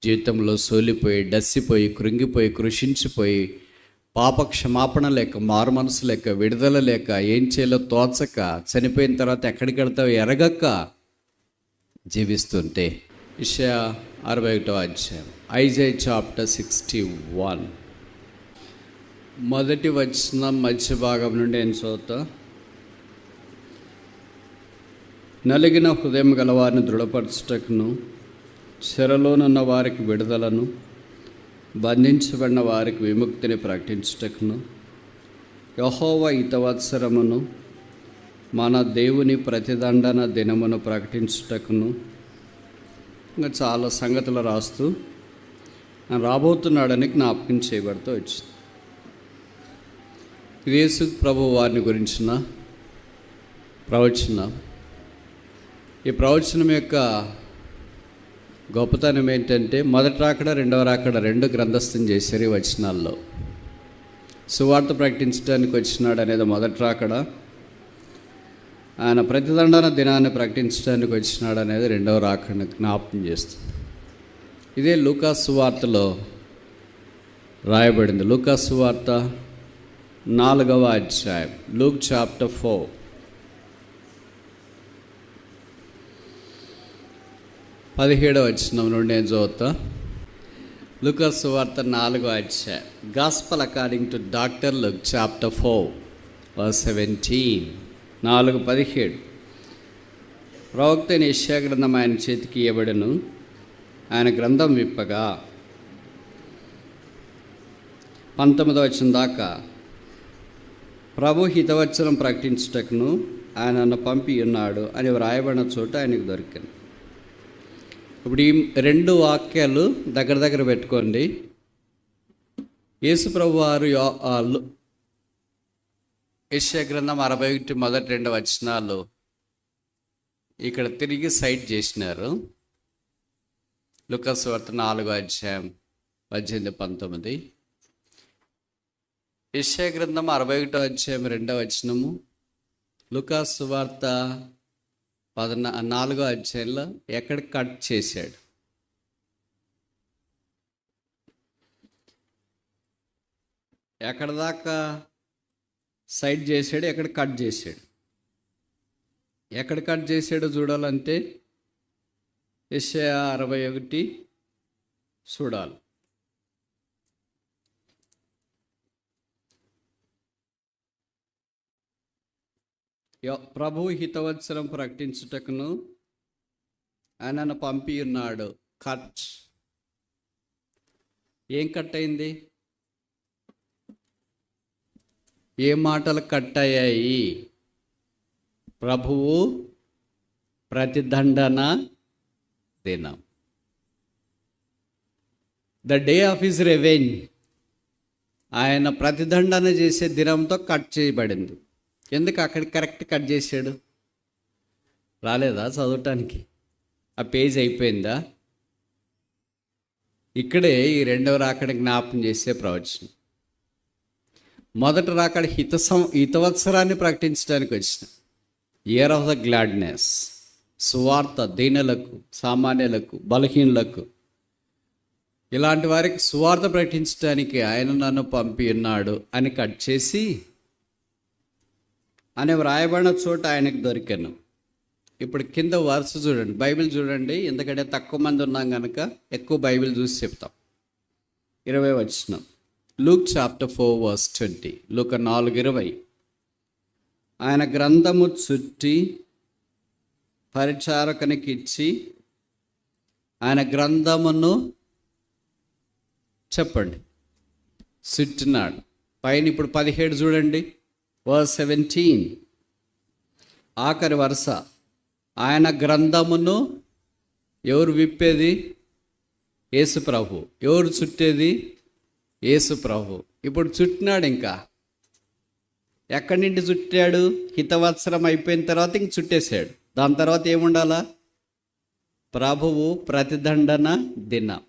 జీవితంలో సోలిపోయి, డస్సిపోయి, కృంగిపోయి, కృషించిపోయి, పాప క్షమాపణ లేక, మారు మనసు లేక, విడుదల లేక, ఏం చేయాలో తోచక, చనిపోయిన తర్వాత ఎక్కడికి వెళ్తావో ఎరగక జీవిస్తుంటే, యెషయా 61వ అధ్యాయం, ఐజాయా చాప్టర్ 61 మొదటి వచనం మధ్య భాగం నుండి నేను చదువుతా. నలిగిన హృదయం గలవారిని దృఢపరచుటకును, చెరలోనున్న వారికి విడుదలను, బంధించబడిన వారికి విముక్తిని ప్రకటించుటకును, యెహోవా హితవత్సరమును, మన దేవుని ప్రతిదండన దినమును ప్రకటించుటకును, ఇంకా చాలా సంగతులు రాస్తూ రాబోతున్నాడని జ్ఞాపకం చేయబడుతూ వచ్చింది. యేసు ప్రభు వారిని గురించిన ప్రవచనం. ఈ ప్రవచనం యొక్క గొప్పతనం ఏంటంటే, మొదటి రాకడ, రెండవ రాకడ రెండు గ్రంథస్థం చేశారు ఈ వచనాల్లో. సువార్త ప్రకటించడానికి వచ్చినాడు అనేది మొదటి రాకడ, ఆయన ప్రతిదండన దినాన్ని ప్రకటించడానికి వచ్చినాడు అనేది రెండవ రాకడ జ్ఞాపకం చేస్తుంది. ఇదే లూకా సువార్తలో రాయబడింది. లూకా సువార్త 4వ అధ్యాయం, లూక్ చాప్టర్ 4 17వ వచనం నుండి నేను చదువుతా. లూకా సువార్త 4వ అధ్యాయం, gospel according to doctor Luke chapter 4 verse 17, 4:17. ప్రవక్త అయిన యెషయా గ్రంథం ఆయన చేతికి ఇవ్వబడెను. ఆయన గ్రంథం విప్పగా 19వ వచనం దాకా, ప్రభు హితవచనం ప్రకటించుటకును ఆయన నన్ను పంపి ఉన్నాడు అని వ్రాయబడిన చోట ఆయనకు దొరికింది. ఇప్పుడు ఈ రెండు వాక్యాలు దగ్గర దగ్గర పెట్టుకోండి. యేసు ప్రభు వారు యెషయా గ్రంథం 61 మొదటి 2 వచనాలు ఇక్కడ తిరిగి సైట్ చేసినారు. లూకా సువార్త 4వ అధ్యాయం 18-19, యెషయా గ్రంథం 61వ అధ్యాయం 2వ వచనము, లూకా సువార్త 4వ అధ్యాయంలో ఎక్కడ కట్ చేశాడు. ఎక్కడ దాకా సైడ్ చేశాడు, ఎక్కడ కట్ చేశాడు. ఎక్కడ కట్ చేశాడో చూడాలంటే యెషయా 61 చూడాలి. ప్రభు హితవత్సరం ప్రకటించుటకును ఆయనను పంపి ఉన్నాడు. కట్. ఏం కట్ అయింది? ఏ మాటలు కట్ అయ్యాయి? ప్రభువు ప్రతిదండన దినం, the day of his revenge. ఆయన ప్రతిదండన చేసే దినంతో కట్ చేయబడింది. ఎందుకు అక్కడ కరెక్ట్ కట్ చేశాడు? రాలేదా చదవటానికి? ఆ పేజ్ అయిపోయిందా? ఇక్కడే ఈ రెండవ రాకడ జ్ఞాపకం చేసే ప్రవచనం. మొదటి రాకడ హితవత్సరాన్ని ప్రకటించడానికి వచ్చిన, ఇయర్ ఆఫ్ ద గ్లాడ్నెస్, సువార్త దీనులకు, సామాన్యులకు, బలహీనులకు, ఇలాంటి వారికి సువార్త ప్రకటించడానికి ఆయన నన్ను పంపి ఉన్నాడు అని కట్ చేసి అని వ్రాయబడిన చోట ఆయనకు దొరికాను. ఇప్పుడు కింద వరుస చూడండి, బైబిల్ చూడండి. ఎందుకంటే తక్కువ మంది ఉన్నాం కనుక ఎక్కువ బైబిల్ చూసి చెప్తాం. 20వ వచనం, లూక్ చాప్టర్ 4 verse 20, లూక 4:20. ఆయన గ్రంథము చుట్టి పరిచారకునికి ఇచ్చి ఆయన గ్రంథమును చెప్పండి చుట్టినాడు. పైన ఇప్పుడు 17 చూడండి, verse 17, ఆఖరి వరుస. ఆయన గ్రంథమును ఎవరు విప్పేది? యేసు ప్రభు. ఎవరు చుట్టేది? యేసు ప్రభు. ఇప్పుడు చుట్టినాడు. ఇంకా ఎక్కడి నుండి చుట్టాడు? హితవత్సరం అయిపోయిన తర్వాత ఇంక చుట్టేశాడు. దాని తర్వాత ఏముండాలా? ప్రభువు ప్రతిదండన దినం.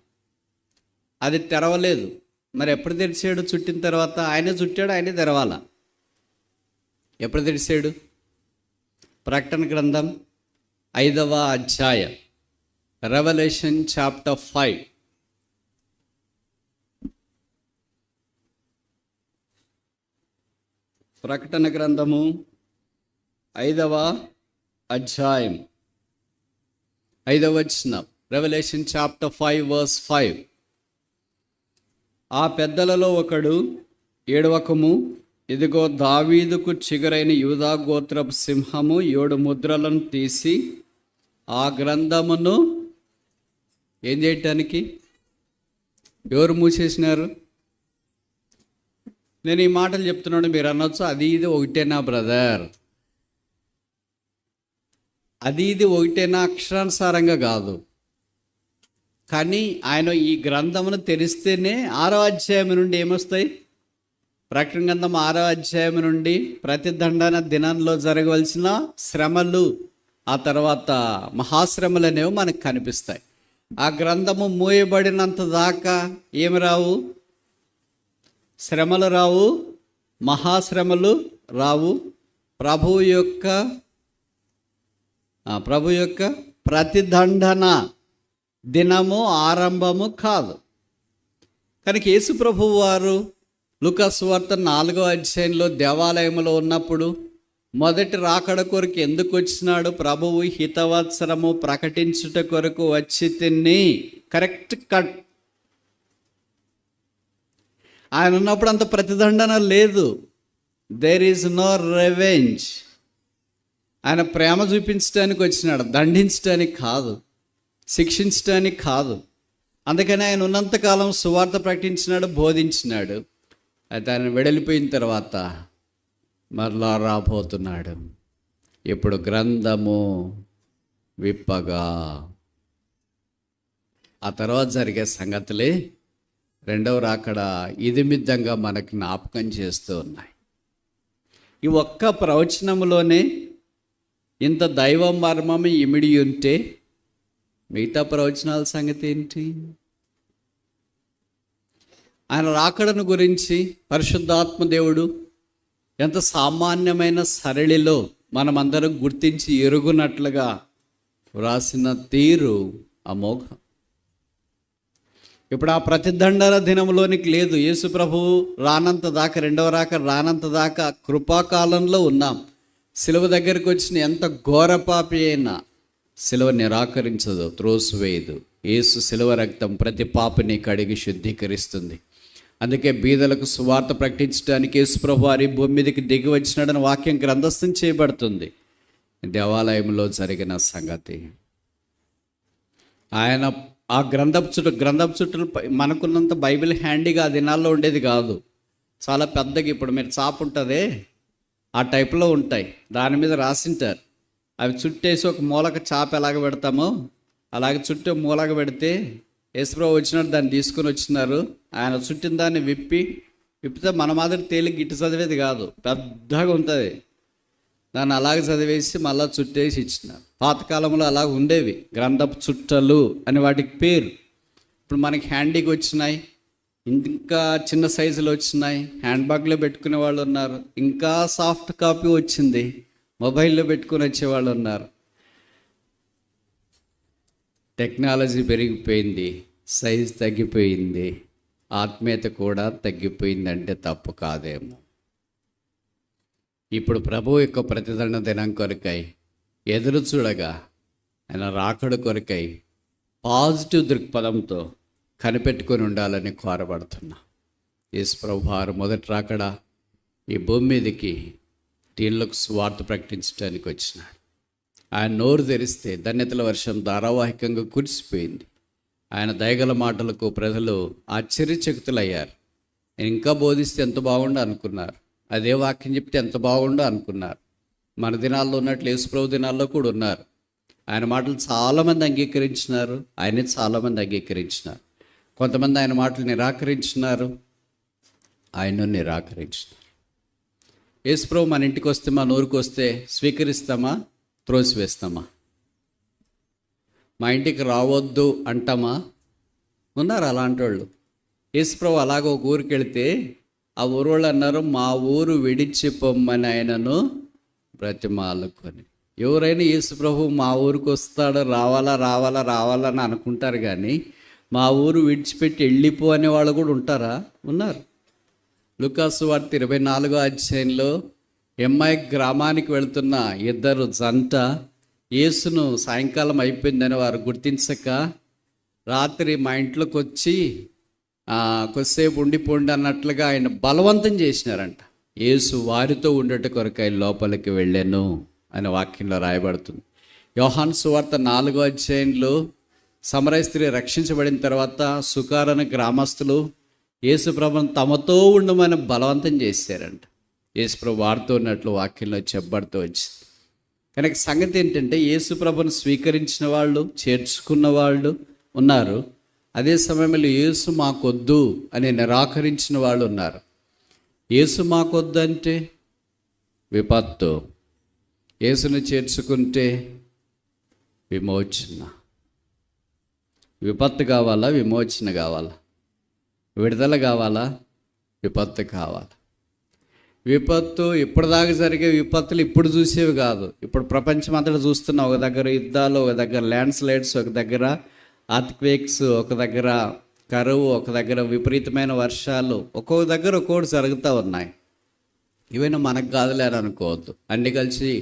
అది తెరవలేదు. మరి ఎప్పుడు తెరిచాడు? చుట్టిన తర్వాత. ఆయనే చుట్టాడు, ఆయనే తెరవాలా. ఎప్పుడు తెరిచాడు? ప్రకటన గ్రంథం 5వ అధ్యాయం, రెవల్యూషన్ చాప్టర్ 5 ప్రకటన గ్రంథము 5వ అధ్యాయం 5వ వచనం. Revelation chapter 5 verse 5. ఆ పెద్దలలో ఒకడు, ఏడవకము, ఇదిగో దావీదుకు చిగురైన యూదా గోత్రపు సింహము 7 ముద్రలను తీసి ఆ గ్రంథమును ఏం చేయటానికి? ఎవరు మూసేసినారు? నేను ఈ మాటలు చెప్తున్నాను, మీరు అనొచ్చు అది ఇది ఒకటేనా బ్రదర్, అది ఇది ఒకటేనా? అక్షరానుసారంగా కాదు, కానీ ఆయన ఈ గ్రంథమును తెరిస్తేనే 6వ అధ్యాయం నుండి ఏమొస్తాయి? ప్రకటన గ్రంథం 6వ అధ్యాయం నుండి ప్రతిదండన దినంలో జరగవలసిన శ్రమలు, ఆ తర్వాత మహాశ్రమలు అనేవి మనకు కనిపిస్తాయి. ఆ గ్రంథము మూయబడినంత దాకా ఏమి రావు? శ్రమలు రావు, మహాశ్రమలు రావు. ప్రభు యొక్క ప్రతిదండన దినము ఆరంభము కాదు. కనుక యేసు ప్రభువు వారు లూకా సువార్త 4వ అధ్యాయంలో దేవాలయంలో ఉన్నప్పుడు మొదటి రాకడ కొరకు ఎందుకు వచ్చినాడు? ప్రభువు హితవత్సరము ప్రకటించుట కొరకు వచ్చి తిని. Correct cut. ఆయన ఉన్నప్పుడు అంత ప్రతిదండన లేదు. There is no revenge. ఆయన ప్రేమ చూపించడానికి వచ్చినాడు, దండించడానికి కాదు, శిక్షించడానికి కాదు. అందుకని ఆయన ఉన్నంతకాలం సువార్త ప్రకటించినాడు, బోధించినాడు. అయితే ఆయన వెడలిపోయిన తర్వాత మరలా రాబోతున్నాడు. ఇప్పుడు గ్రంథము విప్పగా ఆ తర్వాత జరిగే సంగతులే రెండవ రాకడ ఇదిమిద్దంగా మనకు జ్ఞాపకం చేస్తూ ఉన్నాయి. ఈ ఒక్క ప్రవచనములోనే ఇంత దైవ మర్మం ఇమిడి ఉంటే మిగతా ప్రవచనాల సంగతి ఏంటి? ఆయన రాకడను గురించి పరిశుద్ధాత్మ దేవుడు ఎంత సామాన్యమైన సరళిలో మనమందరం గుర్తించి ఎరుగునట్లుగా వ్రాసిన తీరు అమోఘం. ఇప్పుడు ఆ ప్రతిదండన దినంలోనికి లేదు. యేసు ప్రభువు రానంత దాకా, రెండవ రాక రానంత దాకా కృపాకాలంలో ఉన్నాం. సిలువ దగ్గరికి వచ్చిన ఎంత ఘోరపాపి అయినా సిలువ నిరాకరించదు, త్రోసివేయదు. యేసు సిలువ రక్తం ప్రతి పాపిని కడిగి శుద్ధీకరిస్తుంది. అందుకే బీదలకు సువార్త ప్రకటించడానికి యేసు ప్రభు వారి భూమి మీదకి దిగి వచ్చినాడని వాక్యం గ్రంథస్థం చేయబడుతుంది. దేవాలయంలో జరిగిన సంగతి. ఆయన ఆ గ్రంథపు చుట్టూ మనకున్నంత బైబిల్ హ్యాండీగా ఆ దినాల్లో ఉండేది కాదు. చాలా పెద్దగా, ఇప్పుడు మీరు చాపు ఉంటుందే ఆ టైప్లో ఉంటాయి, దాని మీద రాసింటారు. అవి చుట్టేసి ఒక మూలక చాప ఎలాగ పెడతామో అలాగే చుట్టూ మూలక పెడితే యేసుప్రభు వచ్చినట్టు దాన్ని తీసుకుని వచ్చినారు. ఆయన చుట్టిన దాన్ని విప్పితే మన మాదిరి తేలిక గిట్టు చదివేది కాదు, పెద్దగా ఉంటుంది. దాన్ని అలాగే చదివేసి మళ్ళీ చుట్టేసి ఇచ్చినారు. పాతకాలంలో అలా ఉండేవి గ్రంథపు చుట్టలు అని వాటికి పేరు. ఇప్పుడు మనకి హ్యాండీకి వచ్చినాయి, ఇంకా చిన్న సైజులో వచ్చినాయి, హ్యాండ్ బ్యాగ్లో పెట్టుకునే వాళ్ళు ఉన్నారు, ఇంకా సాఫ్ట్ కాపీ వచ్చింది, మొబైల్లో పెట్టుకుని వచ్చేవాళ్ళు ఉన్నారు. టెక్నాలజీ పెరిగిపోయింది, సైజ్ తగ్గిపోయింది, ఆత్మీయత కూడా తగ్గిపోయిందంటే తప్పు కాదేమో. ఇప్పుడు ప్రభువు యొక్క ప్రతిదండ దినం కొరకై ఎదురు చూడగా, ఆయన రాకడ కొరకై పాజిటివ్ దృక్పథంతో కనిపెట్టుకొని ఉండాలని కోరబడుతున్నా. యేసు ప్రభు వారు మొదటి రాకడ ఈ భూమి మీదకి దీనిలోకి స్వార్థ ప్రకటించడానికి వచ్చినాడు. ఆయన నోరు తెరిస్తే ధన్యతల వర్షం ధారావాహికంగా కురిసిపోయింది. ఆయన దయగల మాటలకు ప్రజలు ఆశ్చర్యచకితులయ్యారు. ఇంకా బోధిస్తే ఎంత బాగుండో అనుకున్నారు, అదే వాక్యం చెప్తే ఎంత బాగుండో అనుకున్నారు. మన దినాల్లో ఉన్నట్లు యేసుప్రభు దినాల్లో కూడా ఉన్నారు. ఆయన మాటలు చాలామంది అంగీకరించినారు, ఆయనే చాలామంది అంగీకరించినారు. కొంతమంది ఆయన మాటలు నిరాకరించినారు, ఆయన నిరాకరించినారు. యేసుప్రభు మన ఇంటికి వస్తే, మన ఊరికి వస్తే స్వీకరిస్తామా, త్రోసివేస్తామా? మా ఇంటికి రావద్దు అంటామా? ఉన్నారు అలాంటి వాళ్ళు. యేసుప్రభు అలాగ ఒక ఊరికి వెళితే ఆ ఊరు వాళ్ళు అన్నారు, మా ఊరు విడిచిపోమ్మని ఆయనను బ్రతిమాలుకొని. ఎవరైనా యేసుప్రభు మా ఊరికి వస్తాడు, రావాలని అనుకుంటారు, కానీ మా ఊరు విడిచిపెట్టి వెళ్ళిపో అనే వాళ్ళు కూడా ఉంటారా? ఉన్నారు. లూకాసు వార్త 24వ అధ్యాయంలో ఎమ్మాయి గ్రామానికి వెళ్తున్న ఇద్దరు జంట యేసును సాయంకాలం అయిపోయిందని వారు గుర్తించక రాత్రి మా ఇంట్లోకి వచ్చి కొద్దిసేపు ఉండిపోండి అన్నట్లుగా ఆయన బలవంతం చేసినారంట. యేసు వారితో ఉండేట కొరకు ఆయన లోపలికి వెళ్ళాను అనే వాక్యంలో రాయబడుతుంది. యోహాను సువార్త 4వ అధ్యాయంలో సమరయ స్త్రీ రక్షించబడిన తర్వాత సుకారణ గ్రామస్తులు యేసుప్రభుని తమతో ఉండమని బలవంతం చేశారంట. యేసుప్రభు వారితో ఉన్నట్లు వాక్యంలో చెప్పబడుతూ వచ్చింది. కనుక సంగతి ఏంటంటే యేసుప్రభుని స్వీకరించిన వాళ్ళు, చేర్చుకున్న వాళ్ళు ఉన్నారు. అదే సమయంలో యేసు మాకొద్దు అని నిరాకరించిన వాళ్ళు ఉన్నారు. యేసు మాకొద్దు అంటే విపత్తు, యేసును చేర్చుకుంటే విమోచన. విపత్తు కావాలా, విమోచన కావాలా? విడుదల కావాలా, విపత్తు కావాలా? విపత్తు ఇప్పటిదాకా జరిగే విపత్తులు ఇప్పుడు చూసేవి కాదు. ఇప్పుడు ప్రపంచం అంతటా చూస్తున్నాం. ఒక దగ్గర యుద్ధాలు, ఒక దగ్గర ల్యాండ్ స్లైడ్స్, ఒక దగ్గర అర్త్క్వేక్స్, ఒక దగ్గర కరువు, ఒక దగ్గర విపరీతమైన వర్షాలు, ఒక్కొక్క దగ్గర ఒక్కొక్కటి జరుగుతూ ఉన్నాయి. ఇవన్నీ మనకు కాదులే అని అనుకోవద్దు. అన్నీ కలిసి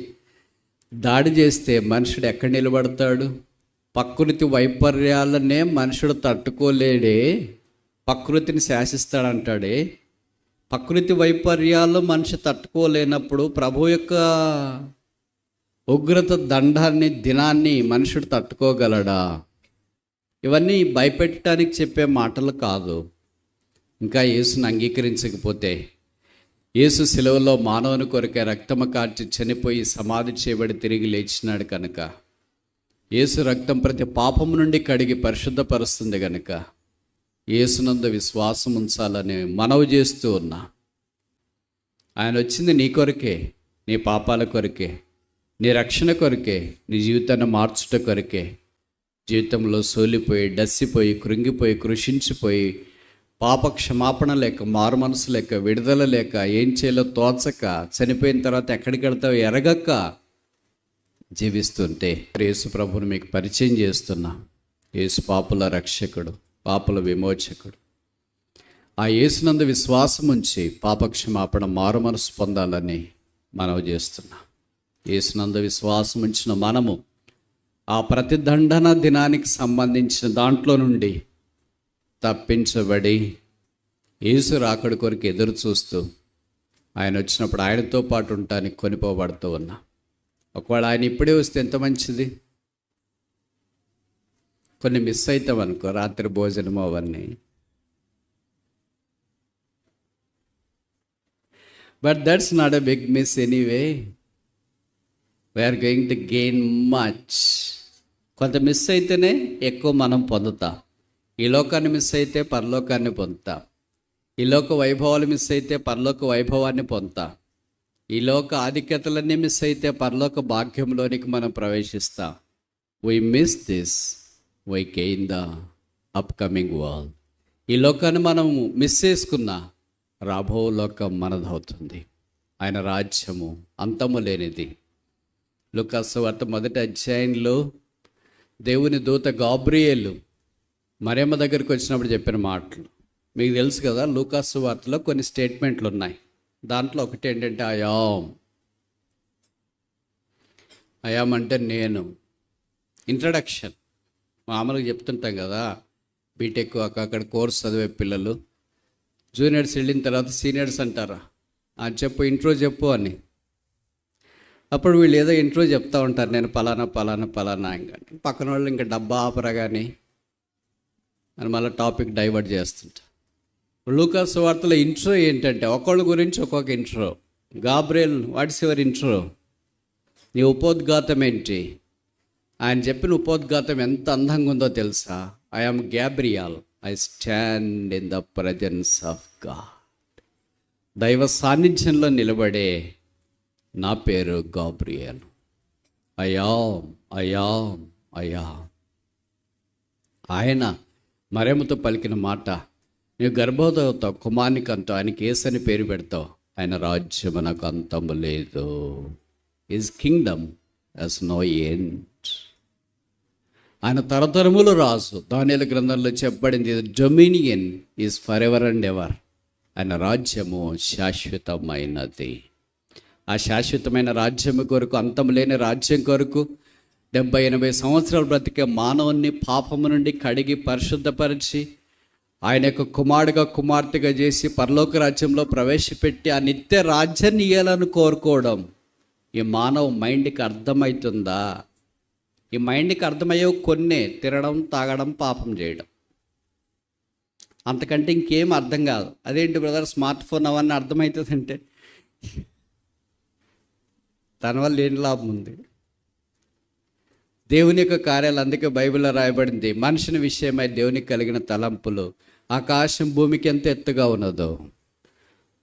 దాడి చేస్తే మనుషుడు ఎక్కడ నిలబడతాడు? ప్రకృతి వైపర్యాలనే మనుషుడు తట్టుకోలేడే, ప్రకృతిని శాసిస్తాడంటాడే. ప్రకృతి వైపర్యాలు మనిషి తట్టుకోలేనప్పుడు ప్రభు యొక్క ఉగ్రత దండాన్ని, దినాన్ని మనుషుడు తట్టుకోగలడా? ఇవన్నీ భయపెట్టడానికి చెప్పే మాటలు కాదు. ఇంకా యేసుని అంగీకరించకపోతే, యేసు శిలువలో మానవుని కొరకే రక్తము కార్చి చనిపోయి సమాధి చేయబడి తిరిగి లేచినాడు కనుక, యేసు రక్తం ప్రతి పాపము నుండి కడిగి పరిశుద్ధపరుస్తుంది కనుక యేసునందు విశ్వాసం ఉంచాలని మనవి చేస్తూ ఉన్నా. ఆయన వచ్చింది నీ కొరకే, నీ పాపాల కొరకే, నీ రక్షణ కొరకే, నీ జీవితాన్ని మార్చుట కొరకే. జీవితంలో సోలిపోయి, డస్సిపోయి, కృంగిపోయి, కృషించిపోయి, పాప క్షమాపణ లేక, మారు మనసు లేక, విడుదల లేక, ఏం చేయాలో తోచక, చనిపోయిన తర్వాత ఎక్కడికి వెళ్తావో ఎరగక జీవిస్తుంటే యేసు ప్రభువుని మీకు పరిచయం చేస్తున్నా. యేసు పాపుల రక్షకుడు, పాపుల విమోచకుడు. ఆ యేసునందు విశ్వాసం ఉంచి పాపక్షమాపణ, మారు మనసు పొందాలని మనవి చేస్తున్నా. యేసునందు విశ్వాసం ఉంచిన మనము ఆ ప్రతిదండన దినానికి సంబంధించిన దాంట్లో నుండి తప్పించబడి యేసు రాకడ కొరకు ఎదురు చూస్తూ ఆయన వచ్చినప్పుడు ఆయనతో పాటు ఉండటానికి కొనిపోబడుతూ ఉన్నా. ఒకవేళ ఆయన ఇప్పుడే వస్తే ఎంత మంచిది. కొన్ని మిస్ అవుతాం అనుకో, రాత్రి భోజనము అవన్నీ. But that's not a big miss anyway. We're going to gain much. కొంత మిస్ అయితేనే ఎక్కువ మనం పొందుతాం. ఈ లోకాన్ని మిస్ అయితే పరలోకాన్ని పొందుతాం. ఈ లోక వైభవాలు మిస్ అయితే పరలోక వైభవాన్ని పొందుతాం. ఈ లోక ఆధిక్యతలన్నీ మిస్ అయితే పరలోక భాగ్యంలోనికి మనం ప్రవేశిస్తాం. We miss this, we gain the upcoming world. ఈ లోకాన్ని మనం మిస్ చేసుకున్నా రాబో లోకం మనదవుతుంది. ఆయన రాజ్యము అంతము లేనిది. లూకాసు వార్త 1వ అధ్యాయంలో దేవుని దూత గాబ్రియేలు మరియమ్మ దగ్గరికి వచ్చినప్పుడు చెప్పిన మాటలు మీకు తెలుసు కదా. లూకాసు వార్తలో కొన్ని స్టేట్మెంట్లు ఉన్నాయి. దాంట్లో ఒకటి ఏంటంటే అయాం అంటే నేను. ఇంట్రడక్షన్ మామూలుగా చెప్తుంటాం కదా, బీటెక్ అక్కడ కోర్స్ చదివే పిల్లలు జూనియర్స్ వెళ్ళిన తర్వాత సీనియర్స్ అంటారా, చెప్పు ఇంట్రో చెప్పు అని. అప్పుడు వీళ్ళు ఏదో ఇంట్రో చెప్తూ ఉంటారు, నేను పలానా పలానా పలానా. ఇంకా పక్కన వాళ్ళు ఇంకా డబ్బా ఆపరా కానీ అని మళ్ళీ టాపిక్ డైవర్ట్ చేస్తుంటారు. లూకాసు వార్తలో ఇంట్రో ఏంటంటే ఒకళ్ళ గురించి ఒక్కొక్క intro. Gabriel, what's your intro? నీ ఉపోద్ఘాతం ఏంటి? ఆయన చెప్పిన ఉపోద్ఘాతం ఎంత అందంగా ఉందో తెలుసా? I am Gabriel, I stand in the presence of God. దైవ సాన్నిధ్యంలో నిలబడే నా పేరు గాబ్రియల్. అయా ఆయన మరియమ్మతో పలికిన మాట, నీవు గర్భవతి కుమార్నికి అంటావు, ఆయనకి యేసని పేరు పెడతావు, ఆయన రాజ్యం నాకు అంతము లేదు. His kingdom has no end. ఆయన తరతరములు రాజు. దానియేలు గ్రంథంలో చెప్పబడింది, dominion is for ever and ever. ఆయన రాజ్యము శాశ్వతమైనది. ఆ శాశ్వతమైన రాజ్యము కొరకు, అంతం లేని రాజ్యం కొరకు 70-80 సంవత్సరాలు బ్రతికే మానవుని పాపము నుండి కడిగి పరిశుద్ధపరిచి ఆయన యొక్క కుమారుడుగా కుమార్తెగా చేసి పరలోక రాజ్యంలో ప్రవేశపెట్టి ఆ నిత్య రాజ్యాన్ని ఇయ్యాలని కోరుకోవడం ఈ మానవ మైండ్కి అర్థమవుతుందా? ఈ మైండ్కి అర్థమయ్యే కొన్నే: తినడం, తాగడం, పాపం చేయడం. అంతకంటే ఇంకేం అర్థం కాదు. అదేంటి బ్రదర్ స్మార్ట్ ఫోన్ అవన్నీ అర్థమవుతుందంటే దానివల్ల ఏం లాభం ఉంది? దేవుని యొక్క కార్యాలు, అందుకే బైబిల్లో రాయబడింది, మనుషుని విషయమై దేవునికి కలిగిన తలంపులు ఆకాశం భూమికి ఎంత ఎత్తుగా ఉన్నదో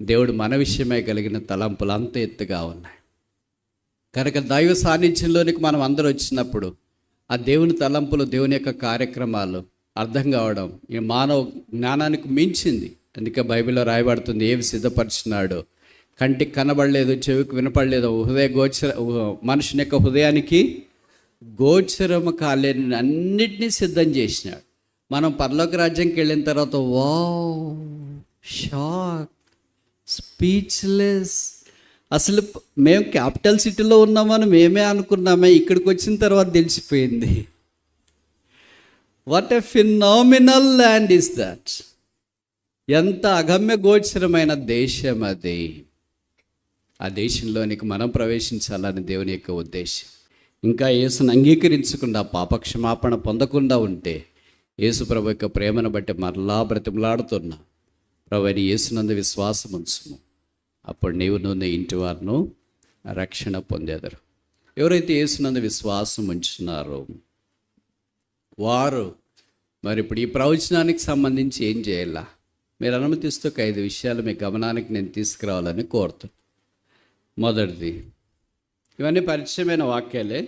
దేవుడు మన విషయమై కలిగిన తలంపులు అంత ఎత్తుగా ఉన్నాయి. కనుక దైవ సాన్నిధ్యంలోనికి మనం అందరూ వచ్చినప్పుడు ఆ దేవుని తలంపులు, దేవుని యొక్క కార్యక్రమాలు అర్థం కావడం ఈ మానవ జ్ఞానానికి మించింది. అందుకే బైబిల్లో రాయబడుతుంది, ఏవి సిద్ధపరిచినాడు కంటికి కనబడలేదు, చెవికి వినపడలేదు, మనుషుని యొక్క హృదయానికి గోచరము కాలేని అన్నిటినీ సిద్ధం చేసినాడు. మనం పరలోక రాజ్యంకి వెళ్ళిన తర్వాత వావ్, షాక్, స్పీచ్లెస్. అసలు మేము క్యాపిటల్ సిటీలో ఉన్నామని మేమే అనుకున్నామే, ఇక్కడికి వచ్చిన తర్వాత తెలిసిపోయింది. What a phenomenal land is that! ఎంత అగమ్య గోచరమైన దేశం అది. ఆ దేశంలోనికి మనం ప్రవేశించాలని దేవుని యొక్క ఉద్దేశం. ఇంకా యేసును అంగీకరించకుండా, పాపక్షమాపణ పొందకుండా ఉంటే యేసు ప్రభు యొక్క ప్రేమను బట్టి మరలా బ్రతిమలాడుతున్నా, ప్రభు అని యేసునందు విశ్వాసం ఉంచుము, అప్పుడు నువ్వు నీ ఇంటి వారిను రక్షణ పొందేదరు. ఎవరైతే యేసునందు విశ్వాసం ఉంచున్నారో వారు మరి ఇప్పుడు ఈ ప్రవచనానికి సంబంధించి ఏం చేయాలా? మీరు అనుమతిస్తూ 5 విషయాలు మీ గమనానికి నేను తీసుకురావాలని కోరుతున్నాను. మొదటిది, ఇవన్నీ పరిచయమైన వాక్యాలే,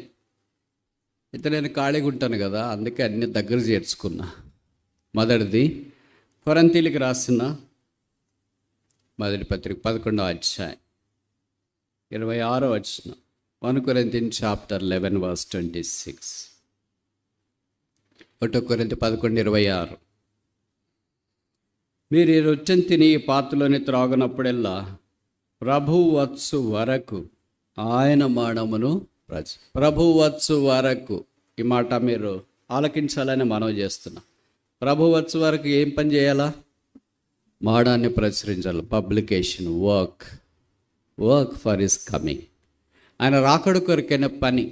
అయితే నేను ఖాళీగా ఉంటాను కదా, అందుకే అన్ని దగ్గర చేర్చుకున్నా. మొదటిది, కొరింథీయులకు రాసిన మొదటి పత్రిక 11వ అధ్యాయం 26వ వచనం. 1 Corinthians chapter 11 verse 26. 1 Corinthians 11:26. మీరు ఈ రొట్టెను తిని ఈ పాత్రలోని త్రాగునప్పుడల్లా ప్రభువు వచ్చు వరకు ఆయన మానమును ప్రభువు వచ్చు వరకు, ఈ మాట మీరు ఆలకించాలని మనవి చేస్తున్నా. ప్రభువు వచ్చు వరకు ఏం పని చేయాలా? మాడాన్ని ప్రచురించాలి. Publication, work for his coming. ఆయన రాకడ కొరకైన పని.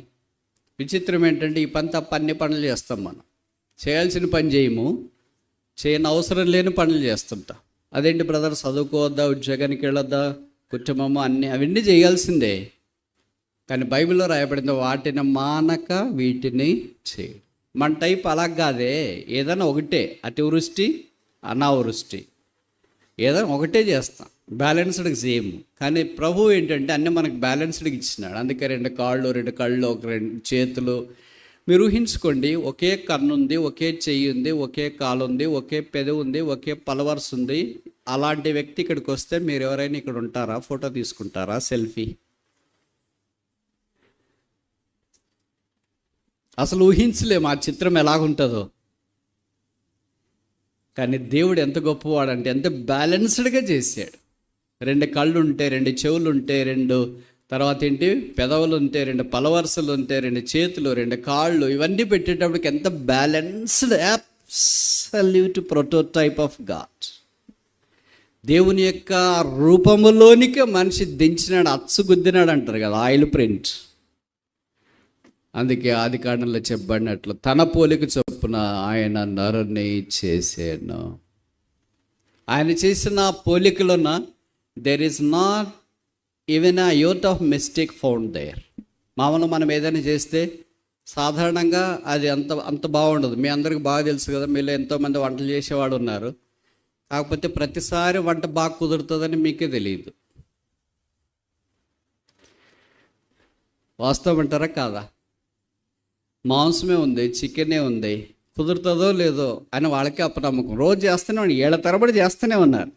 విచిత్రం ఏంటంటే ఈ పని తప్ప అన్ని పనులు చేస్తాం. మనం చేయాల్సిన పని చేయము, చేయని అవసరం లేని పనులు చేస్తుంటాం. అదేంటి బ్రదర్, చదువుకోవద్దా, ఉద్యోగానికి వెళ్ళొద్దా, కుటుంబము అవన్నీ చేయాల్సిందే. కానీ బైబిల్లో రాయబడింది, వాటిని మానక వీటిని చేయి. మన టైప్ అలా కాదే, ఏదైనా ఒకటే, అతివృష్టి అనావృష్టి, ఏదైనా ఒకటే చేస్తాం, బ్యాలెన్స్డ్గా సేమ్. కానీ ప్రభు ఏంటంటే అన్నీ మనకు బ్యాలెన్స్డ్గా ఇచ్చినాడు. అందుకే 2 కాళ్ళు, 2 కళ్ళు, 2 చేతులు. మీరు ఊహించుకోండి, ఒకే కన్ను ఉంది, ఒకే చెయ్యి ఉంది, ఒకే కాలు ఉంది, ఒకే పెదవి ఉంది, ఒకే పలవర్స్ ఉంది. అలాంటి వ్యక్తి ఇక్కడికి వస్తే మీరు ఎవరైనా ఇక్కడ ఉంటారా? ఫోటో తీసుకుంటారా? సెల్ఫీ? అసలు ఊహించలేము ఆ చిత్రం ఎలాగుంటుందో. కానీ దేవుడు ఎంత గొప్పవాడంటే ఎంత బ్యాలెన్స్డ్గా చేశాడు. 2 కళ్ళు ఉంటే, 2 చెవులు ఉంటే, 2 తర్వాత ఏంటి పెదవులు ఉంటే, 2 పలవరసలు ఉంటే, 2 చేతులు, 2 కాళ్ళు, ఇవన్నీ పెట్టేటప్పటికి ఎంత balanced, absolute prototype of God. దేవుని యొక్క రూపములోనికి మనిషి దించినాడు, అచ్చుగుద్దినాడు అంటారు కదా, ఆయిల్ ప్రింట్. అందుకే ఆది కాండంలో చెప్పబడినట్లు తన పోలిక చొప్పున ఆయన నరుని చేసాను. ఆయన చేసిన పోలికలోన there is not even a youth of mistake found there. మామూలు మనం ఏదైనా చేస్తే సాధారణంగా అది అంత బాగుండదు. మీ అందరికి బాగా తెలుసు కదా, మీలో ఎంతోమంది వంటలు చేసేవాడు ఉన్నారు. కాకపోతే ప్రతిసారి వంట బాగా కుదురుతుందని మీకే తెలియదు. వాస్తవం అంటారా కాదా? మాంసమే ఉంది, చికెనే ఉంది, కుదురుతుందో లేదో అని వాళ్ళకి అపనమ్మకం. రోజు చేస్తూనే ఉన్నారు, 7 తరబడి చేస్తూనే ఉన్నారు,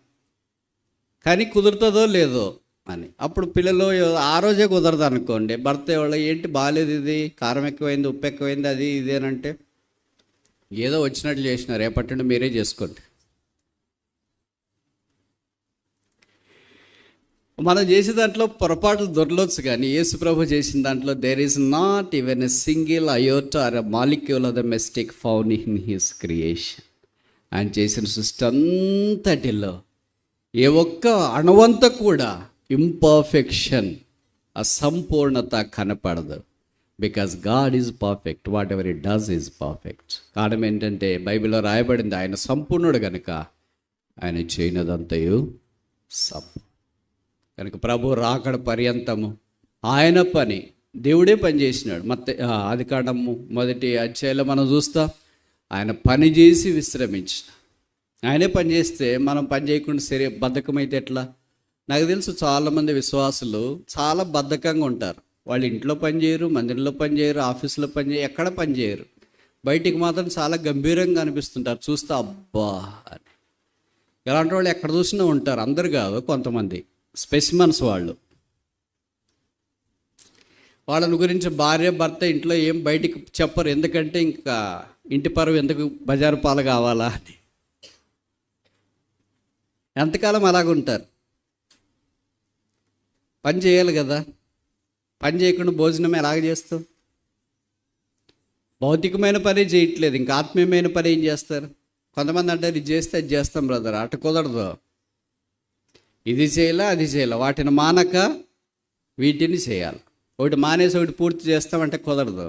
కానీ కుదురుతుందో లేదో అని. అప్పుడు పిల్లలు ఆ రోజే కుదరదు అనుకోండి, భర్త వాళ్ళు ఏంటి బాగాలేదు, ఇది కారం ఎక్కువైంది, ఉప్పు ఎక్కువైంది, అది ఇది అని అంటే ఏదో వచ్చినట్లు చేసినారు, రేపటి నుండి మీరే చేసుకోండి. మనం చేసే దాంట్లో పొరపాట్లు దొరలవచ్చు, కానీ యేసు ప్రభు చేసిన దాంట్లో there is not even a single iota or a molecule of the mistake found in his creation. ఆయన చేసిన సృష్టి అంతటిలో ఏ ఒక్క అణువంత కూడా ఇంపర్ఫెక్షన్, అసంపూర్ణత కనపడదు. Because God is perfect, what ever it does is perfect. కారణం ఏంటంటే బైబిల్లో రాయబడింది, ఆయన సంపూర్ణుడు కనుక ఆయన చేయనదంతయు కనుక ప్రభు రాకడ పర్యంతము ఆయన పని, దేవుడే పని చేసినాడు. ఆదికాండము 1వ అధ్యాయంలో మనం చూస్తాం, ఆయన పని చేసి విశ్రమించిన. ఆయనే పని చేస్తే మనం పని చేయకుండా బద్ధకమైతే ఎట్లా? నాకు తెలుసు చాలామంది విశ్వాసులు చాలా బద్ధకంగా ఉంటారు. వాళ్ళు ఇంట్లో పని చేయరు, మందిరంలో పని చేయరు, ఆఫీసులో పని చేయరు, ఎక్కడ పని చేయరు. బయటికి మాత్రం చాలా గంభీరంగా అనిపిస్తుంటారు చూస్తే, అబ్బా అని. ఇలాంటి వాళ్ళు ఎక్కడ చూసినా ఉంటారు, అందరు కాదు, కొంతమంది స్పెసిమన్స్. వాళ్ళని గురించి భార్య భర్త ఇంట్లో ఏం బయటికి చెప్పరు, ఎందుకంటే ఇంకా ఇంటి పరువు ఎందుకు బజారు పాలు కావాలా అని. ఎంతకాలం అలాగుంటారు? పని చేయాలి కదా, పని చేయకుండా భోజనం ఎలాగ చేస్తావు? భౌతికమైన పని చేయట్లేదు, ఇంకా ఆత్మీయమైన పని ఏం చేస్తారు? కొంతమంది అంటారు, ఇది చేస్తే అది చేస్తాం బ్రదర్, అటు కుదరదు. ఇది చేయాలా అది చేయాలా, వాటిని మానక వీటిని చేయాలి. ఒకటి మానేసి ఒకటి పూర్తి చేస్తామంటే కుదరదు.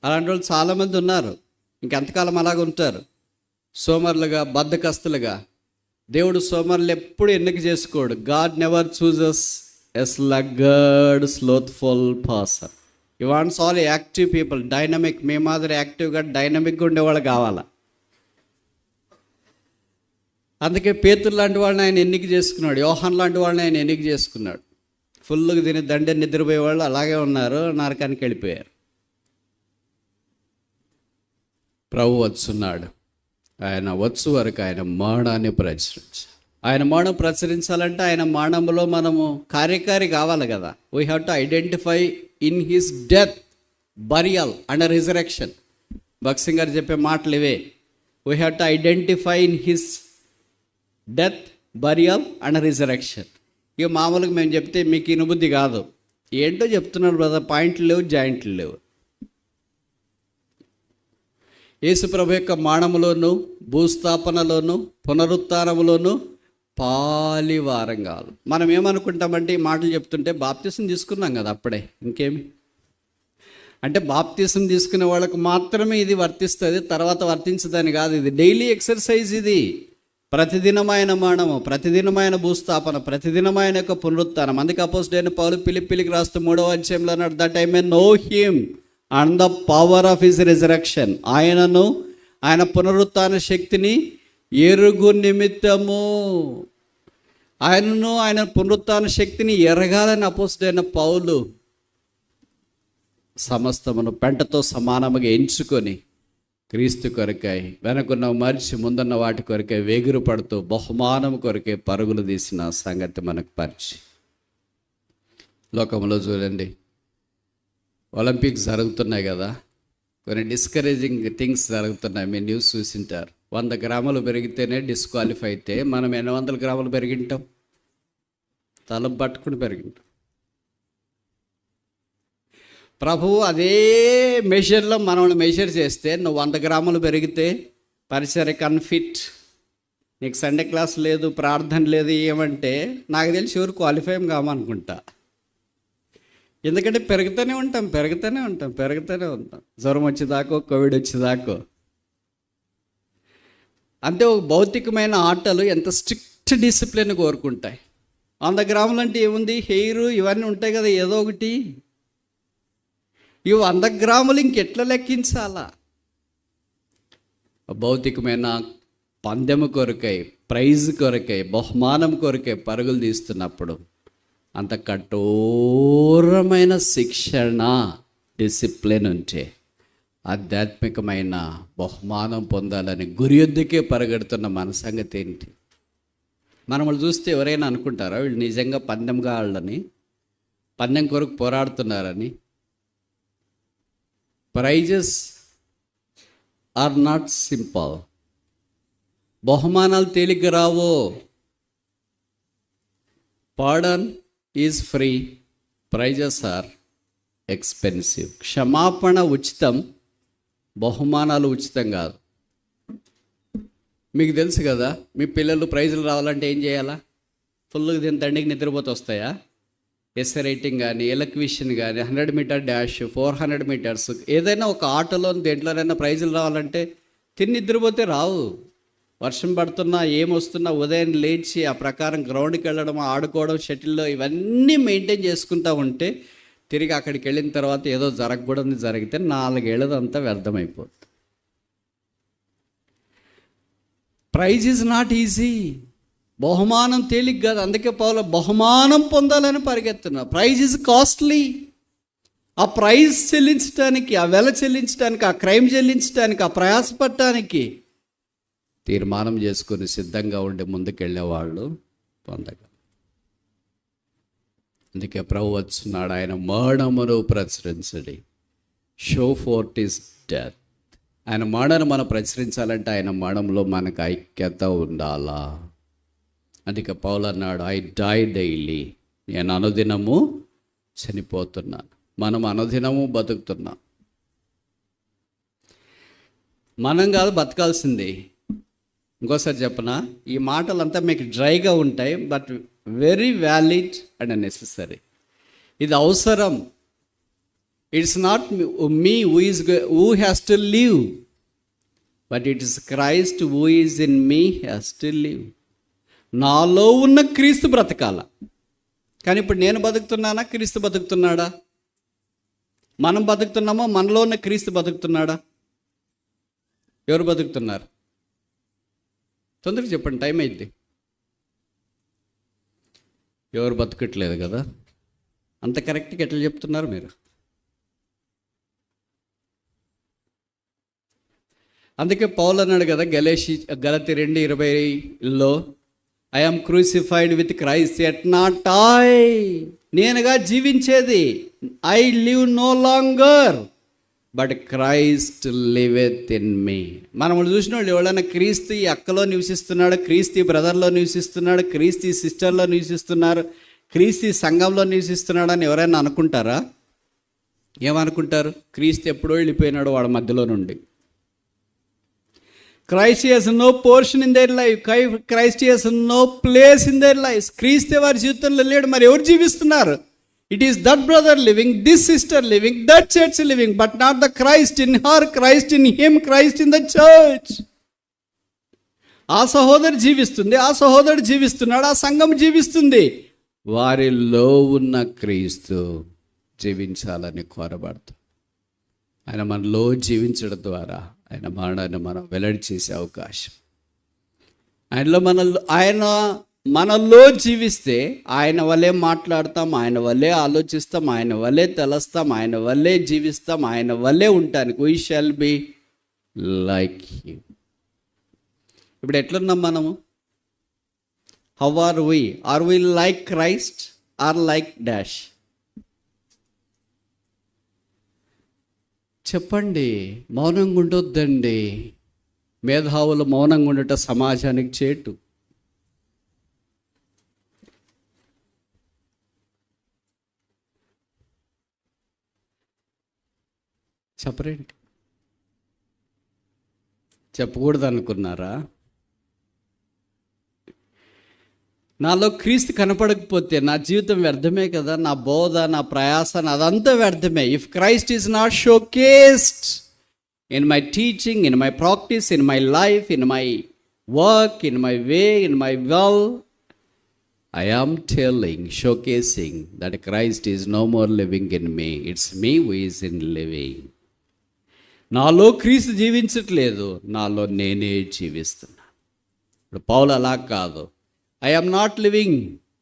అలాంటి వాళ్ళు చాలామంది ఉన్నారు. ఇంకెంతకాలం అలాగ ఉంటారు సోమరులుగా, బద్ధకస్తులుగా. దేవుడు సోమరులు ఎప్పుడు ఎన్నిక చేసుకోడు. God never chooses a sluggard slothful person. You wants all active people, dynamic. మీ మాదిరి యాక్టివ్గా డైనమిక్గా ఉండేవాళ్ళు కావాలా. అందుకే పేతురు లాంటి వాళ్ళని ఆయన ఎన్నిక చేసుకున్నాడు, యోహాన్ లాంటి వాళ్ళని ఆయన ఎన్నిక చేసుకున్నాడు. ఫుల్గా తిని దండ నిద్రపోయే వాళ్ళు అలాగే ఉన్నారు, నరకానికి వెళ్ళిపోయారు. ప్రభు వచ్చున్నాడు, ఆయన వచ్చు వరకు ఆయన మరణాన్ని ప్రచురించాలి. ఆయన మరణం ప్రచురించాలంటే ఆయన మరణంలో మనము కార్యకారి కావాలి కదా. We have to identify in his death, burial and resurrection. భక్సింగ్ గారు చెప్పే మాటలు ఇవే. We have to identify in his death, burial and resurrection. ఇక మామూలుగా మేము చెప్తే మీకు ఇనుబుద్ధి కాదు. ఏంటో చెప్తున్నాడు బ్రదర్, పాయింట్లు లేవు, జాయింట్లు లేవు. యేసుప్రభు యొక్క మరణములోను, భూస్థాపనలోను, పునరుత్థానములోను పాలివారం కాదు. మనం ఏమనుకుంటామంటే ఈ మాటలు చెప్తుంటే బాప్తిసం తీసుకున్నాం కదా అప్పుడే, ఇంకేమి అంటే బాప్తిసం తీసుకునే వాళ్ళకు మాత్రమే ఇది వర్తిస్తుంది, తర్వాత వర్తించదని కాదు. ఇది డైలీ ఎక్సర్సైజ్. ఇది ప్రతిదినమైన మరణము, ప్రతిదినమైన భూస్థాపన, ప్రతిదినమైన యొక్క పునరుత్థానం. అందుకే అపోస్తలుడైన పౌలు ఫిలిప్పీలకు రాస్తూ 3వ అధ్యాయంలో అన్నాడు, that I may know him and the power of his resurrection. ఆయనను, ఆయన పునరుత్థాన శక్తిని ఎరుగు నిమిత్తము. ఆయనను, ఆయన పునరుత్థాన శక్తిని ఎరగాలని అపోస్తలుడైన పౌలు సమస్తమును పెంటతో సమానముగా ఎంచుకొని క్రీస్తు కొరకై వెనకున్న మరిచి ముందున్న వాటి కొరకై వేగురు పడుతూ బహుమానం కొరకై పరుగులు తీసిన సంగతి మనకు పరిచి. లోకంలో చూడండి, ఒలింపిక్స్ జరుగుతున్నాయి కదా, కొన్ని డిస్కరేజింగ్ థింగ్స్ జరుగుతున్నాయి. మీరు న్యూస్ చూసింటారు. 100 గ్రాములు పెరిగితేనే డిస్క్వాలిఫై అయితే మనం 800 గ్రాములు పెరిగింటాం, తల పట్టుకుని పెరిగింటాం. ప్రభువు అదే మెషర్లో మనల్ని మెషర్ చేస్తే, నువ్వు 100 గ్రాములు పెరిగితే పరిసరికి అన్ఫిట్, నీకు సండే క్లాస్ లేదు, ప్రార్థన లేదు, ఏమంటే నాకు తెలిసి ఎవరు క్వాలిఫై కామనుకుంటా. ఎందుకంటే పెరుగుతూనే ఉంటాం. జ్వరం వచ్చేదాకో, కోవిడ్ వచ్చేదాకో. అంతే. ఒక భౌతికమైన ఆటలు ఎంత స్ట్రిక్ట్ డిసిప్లిన్ కోరుకుంటాయి. 100 గ్రాములు అంటే ఏముంది, హెయిర్ ఇవన్నీ ఉంటాయి కదా, ఏదో ఒకటి. ఇవి 100 గ్రాములు ఇంకెట్లా లెక్కించాలా? భౌతికమైన పందెము కొరకై, ప్రైజ్ కొరకై, బహుమానం కొరకై పరుగులు తీస్తున్నప్పుడు అంత కఠోరమైన శిక్షణ, డిసిప్లిన్ ఉంటే ఆధ్యాత్మికమైన బహుమానం పొందాలని గురి యొద్దకే పరిగెడుతున్న మన సంగతి ఏంటి? మనల్ని చూస్తే ఎవరైనా అనుకుంటారా వీళ్ళు నిజంగా పందెంగా వాళ్ళని, పందెం కొరకు పోరాడుతున్నారని? Prizes are not simple. బహుమానాలు తేలిగ్గా రావు. Pardon is free, prizes are expensive. క్షమాపణ ఉచితం, బహుమానాలు ఉచితం కాదు. మీకు తెలుసు కదా, మీ పిల్లలు ప్రైజులు రావాలంటే ఏం చేయాలా? ఫుల్గా దీని తండ్రికి నిద్రపోతే వస్తాయా? ఎస్ఏ రైటింగ్ కానీ, ఎలక్విషన్ కానీ, 100 మీటర్ డాష్, 400 మీటర్స్, ఏదైనా ఒక ఆటోలో దేంట్లోనైనా ప్రైజులు రావాలంటే తిని నిద్రపోతే రావు. వర్షం పడుతున్నా ఏమొస్తున్నా ఉదయం లేచి ఆ ప్రకారం గ్రౌండ్కి వెళ్ళడం, ఆడుకోవడం, షటిల్లో ఇవన్నీ మెయింటైన్ చేసుకుంటూ ఉంటే తిరిగి అక్కడికి వెళ్ళిన తర్వాత ఏదో జరగకూడదు జరిగితే 4 ఏళ్ళదంతా వ్యర్థమైపోతుంది. Prize is not easy. బహుమానం తేలిక కాదు. అందుకే పౌలు బహుమానం పొందాలని పరిగెత్తున్నా. Prize is costly. ఆ ప్రైజ్ చెల్లించడానికి, ఆ వెల చెల్లించడానికి, ఆ క్రైమ్ చెల్లించడానికి, ఆ ప్రయాసపడటానికి తీర్మానం చేసుకుని సిద్ధంగా ఉండి ముందుకెళ్ళేవాళ్ళు పొందగలరు. అందుకే ప్రభు వచ్చున్నాడు, ఆయన మరణమును ప్రచురించడి, షో ఫోర్ట్ ఈస్ డెత్. ఆయన మరణను మనం ప్రచురించాలంటే ఆయన మరణంలో మనకు ఐక్యత ఉండాలా. అందుకే పౌలు అన్నాడు, ఐ డై డైలీ, నేను అనుదినము చనిపోతున్నాను. మనం అనుదినము బతుకుతున్నాం. మనం కాదు బతకాల్సింది. ఇంకోసారి చెప్పనా, ఈ మాటలంతా మీకు డ్రైగా ఉంటాయి, but very valid and necessary. ఇది అవసరం. It's not me who has to live, but it is Christ who is in me has to live. నాలో ఉన్న క్రీస్తు బ్రతకాల. కానీ ఇప్పుడు నేను బతుకుతున్నానా, క్రీస్తు బతుకుతున్నాడా? మనం బతుకుతున్నామా, మనలో ఉన్న క్రీస్తు బతుకుతున్నాడా? ఎవరు బతుకుతున్నారు? తొందరగా చెప్పండి, టైం అయింది. ఎవరు బతకట్లేదు కదా. అంత కరెక్ట్గా ఎట్లా చెప్తున్నారు మీరు? అందుకే పౌలు అన్నాడు కదా గలతీ 2:20లో, I am crucified with Christ, yet not I, నేనుగా జీవించేది, I live no longer but Christ liveth in me. మనం చూసిన వాళ్ళు ఎవరైనా క్రీస్తు ఈ అక్కలో నివసిస్తున్నాడు, క్రీస్తు బ్రదర్లో నివసిస్తున్నాడు, క్రీస్తు సిస్టర్లో నివసిస్తున్నారు, క్రీస్తు సంఘంలో నివసిస్తున్నాడు అని ఎవరైనా అనుకుంటారా? ఏమనుకుంటారు? క్రీస్తు ఎప్పుడో వెళ్ళిపోయినాడు వాడి మధ్యలో నుండి. Christ has no portion in their life. Christ has no place in their lives. క్రీస్తు వారి జీవితంలో లేడు. మరి ఎవరు జీవిస్తున్నారు? It is that brother living, this sister living, that church living, but not the Christ in her, Christ in him, Christ in the church. ఆ సహోదరు జీవిస్తుంది, ఆ సహోదరుడు జీవిస్తున్నాడు, ఆ సంఘం జీవిస్తుంది. వారిలో ఉన్న క్రీస్తు జీవించాలని కోరబడతాం. ఆయన మనలో జీవించడం ద్వారా ఆయన మరణాన్ని మనం వెల్లడి చేసే అవకాశం. ఆయన మనలో జీవిస్తే ఆయన వల్లే మాట్లాడతాం, ఆయన వల్లే ఆలోచిస్తాం, ఆయన వల్లే తలస్తాం, ఆయన వల్లే జీవిస్తాం, ఆయన వల్లే ఉంటానికి. We shall be like him. ఇప్పుడు ఎట్లున్నాం మనము? How are we like Christ or like dash? చెప్పండి. మౌనంగా ఉండొద్దండి. మేధావులు మౌనంగా ఉండట సమాజానికి చేటు. చెప్పరేంటి? చెప్పకూడదు అనుకున్నారా? నాలో క్రీస్తు కనపడకపోతే నా జీవితం వ్యర్థమే కదా. నా బోధ, నా ప్రయాస, అదంతా వ్యర్థమే. If Christ is not showcased in my teaching, in my practice, in my life, in my work, in my way, in my well, I am telling, showcasing that Christ is no more living in me, it's me who is in living. నాలో క్రీస్తు జీవించట్లేదు, నాలో నేనే జీవిస్తున్నా. ఇప్పుడు పౌలు అలా కాదు. I am not living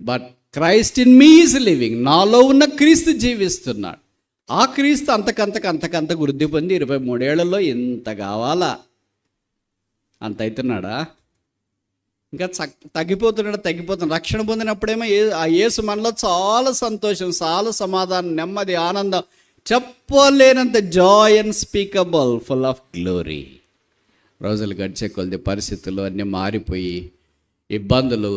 but Christ in me is living. నాలో ఉన్న క్రీస్తు జీవిస్తున్నాడు. ఆ క్రీస్తు అంతకంత వృద్ధి పొంది 23 ఏళ్లలో ఇంత కావాలా? అంత అవుతున్నాడా? ఇంకా తగ్గిపోతున్నాడు. రక్షణ పొందినప్పుడేమో ఆ యేసు మనలో చాలా సంతోషం, చాలా సమాధానం, నెమ్మది, ఆనందం, చెప్పలేనంత Joy unspeakable, full of glory. రోజులు గడిచే కొద్ది పరిస్థితులు అన్నీ మారిపోయి ఇబ్బందులు,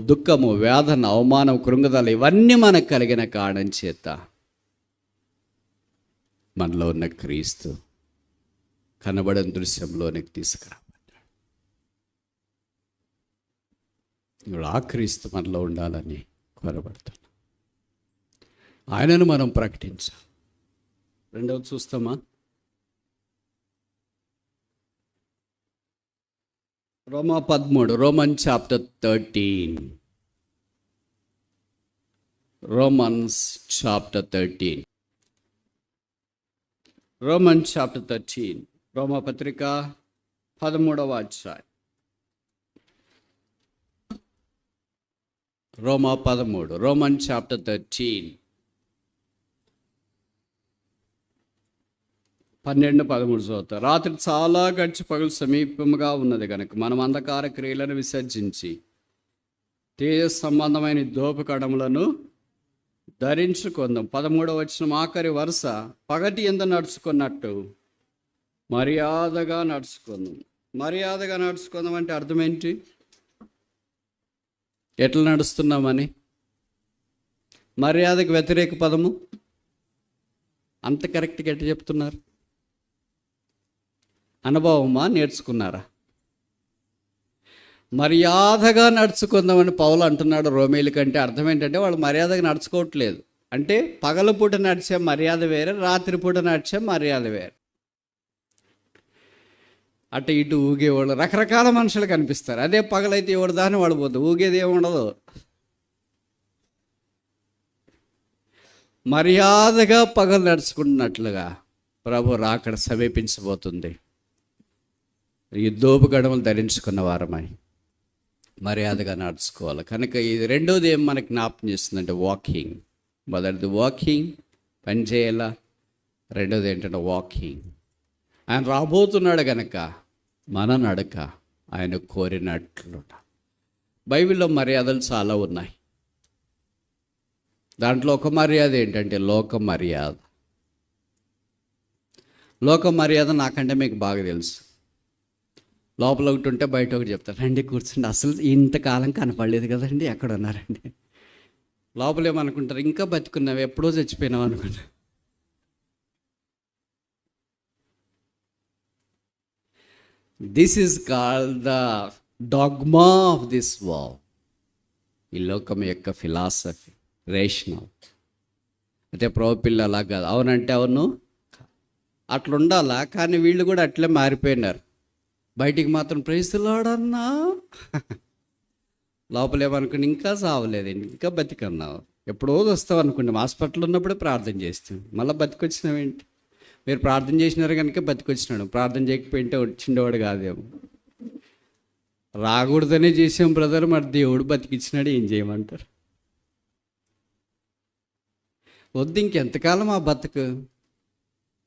దుఃఖము, వేదన, అవమానం, కృంగదలు ఇవన్నీ మనకు కలిగిన కారణం చేత మనలో ఉన్న క్రీస్తు కనబడని దృశ్యంలోనికి తీసుకురాబడ్డాడు. ఇప్పుడు ఆ క్రీస్తు మనలో ఉండాలని కోరబడుతున్నాం. ఆయనను మనం ప్రకటించాలి. రెండవది చూస్తామా? రోమా 13, Roman chapter 13. Romans chapter 13. Roman chapter 13. రోమా పత్రిక 13వ అధ్యాయం. రోమా 13, రోమన్ చాప్టర్ 13, 12-13 చదువుతారు. రాత్రి చాలా గడిచి పగలు సమీపముగా ఉన్నది కనుక మనం అంధకార క్రియలను విసర్జించి తేజ సంబంధమైన దోపకడములను ధరించుకుందాం. 13వ వచనం ఆఖరి వరుస, పగటి యందు నడుచుకున్నట్టు మర్యాదగా నడుచుకుందాం. మర్యాదగా నడుచుకుందాం అంటే అర్థం ఏంటి? ఎట్లా నడుస్తున్నామని. మర్యాదకు వ్యతిరేక పదము అంత కరెక్ట్గా ఎట్లా చెప్తున్నారు? అనుభవమా, నేర్చుకున్నారా? మర్యాదగా నడుచుకుందామని పౌలు అంటున్నాడు రోమేలు కంటే. అర్థం ఏంటంటే వాళ్ళు మర్యాదగా నడుచుకోవట్లేదు. అంటే పగలపూట నడిచే మర్యాద వేరే, రాత్రిపూట నడిచే మర్యాద వేరే. అటు ఇటు ఊగేవాళ్ళు రకరకాల మనుషులు కనిపిస్తారు. అదే పగలైతే ఎవడు దాన్ని వాడు పోతుంది, ఊగేది ఏముండదు. మర్యాదగా పగలు నడుచుకుంటున్నట్లుగా ప్రభు రాకడ సమీపించబోతుంది. యుద్ధోపు గడవలు ధరించుకున్న వారమై మర్యాదగా నడుచుకోవాలి. కనుక ఇది రెండోది ఏం మనకి జ్ఞాపకం చేస్తుందంటే వాకింగ్. మొదటిది వాకింగ్, పని చేయాల. రెండోది ఏంటంటే వాకింగ్. ఆయన రాబోతున్నాడు కనుక మన నడక ఆయన కోరినట్లు. బైబిల్లో మర్యాదలు చాలా ఉన్నాయి. దాంట్లో ఒక మర్యాద ఏంటంటే లోక మర్యాద. లోక మర్యాద నాకంటే మీకు బాగా తెలుసు. లోపల ఒకటి ఉంటే బయట ఒకటి చెప్తారు. రండి కూర్చుండి, అసలు ఇంతకాలం కనపడలేదు కదండి, ఎక్కడ ఉన్నారండి. లోపల ఏమనుకుంటారు, ఇంకా బతుకున్నావు, ఎప్పుడో చచ్చిపోయినావు అనుకుంటా. This is called the dogma of this world. ఈ లోకం యొక్క ఫిలాసఫీ, రేషనల్. అయితే ప్రభు పిల్ల అలా కాదు. అవునంటే అవును, అట్లా ఉండాలా. కానీ వీళ్ళు కూడా అట్లే మారిపోయినారు. బయటికి మాత్రం ప్రైజ్ ది లార్డ్ అన్నా, లోపల ఏమనుకుని ఇంకా సావలేదండి, ఇంకా బతికన్నావు. ఎప్పుడో వస్తావు అనుకుంటాం. హాస్పిటల్ ఉన్నప్పుడే ప్రార్థన చేస్తాం, మళ్ళీ బతికొచ్చినావేంటి? మీరు ప్రార్థన చేసినారు కనుక బతికొచ్చినాడు. ప్రార్థన చేయకపోయింటే వచ్చిండేవాడు కాదేమో. రాకూడదనే చేసాం బ్రదర్, మరి దేవుడు బతికిచ్చినాడు, ఏం చేయమంటారు? వద్దు, ఇంకెంతకాలం ఆ బతుకు.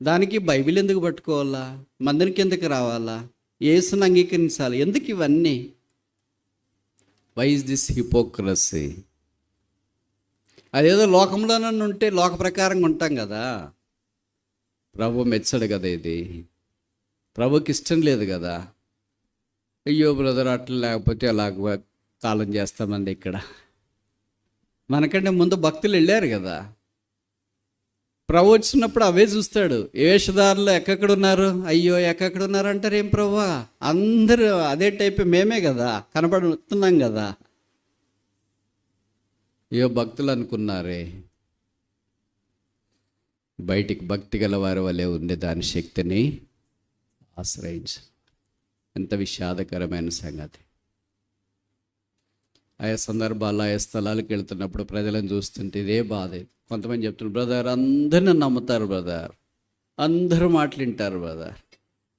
దానికి బైబిల్ ఎందుకు పట్టుకోవాలా? మందిరికి ఎందుకు రావాలా? యేసుని అంగీకరించాలి. ఎందుకు ఇవన్నీ? Why is this hypocrisy? అదేదో లోకంలోనన్నా ఉంటే లోక ప్రకారంగా ఉంటాం కదా. ప్రభు మెచ్చడు కదా ఇది. ప్రభుకి ఇష్టం లేదు కదా. అయ్యో బ్రదర్, అట్లా లేకపోతే అలాగ కాలం చేస్తామండి. ఇక్కడ మనకంటే ముందు భక్తులు వెళ్ళారు కదా. ప్రభు వచ్చినప్పుడు అవే చూస్తాడు. ఏ వేషధారులు ఎక్కడున్నారు, అయ్యో ఎక్కడున్నారు అంటారు. ఏం ప్రభువా, అందరూ అదే టైప్, మేమే కదా కనపడుతున్నాం కదా. అయ్యో భక్తులు అనుకున్నారే. బయటికి భక్తి గల వారి వలె ఉండే దాని శక్తిని ఆశ్రయించు. ఎంత విషాదకరమైన సంగతి. ఆయా సందర్భాల్లో ఆయా స్థలాలకు వెళ్తున్నప్పుడు ప్రజలను చూస్తుంటే ఇదే బాధ. కొంతమంది చెప్తున్నారు, బ్రదర్ అందరిని నమ్ముతారు బ్రదర్, అందరూ మాట్లాంటారు బ్రదర్.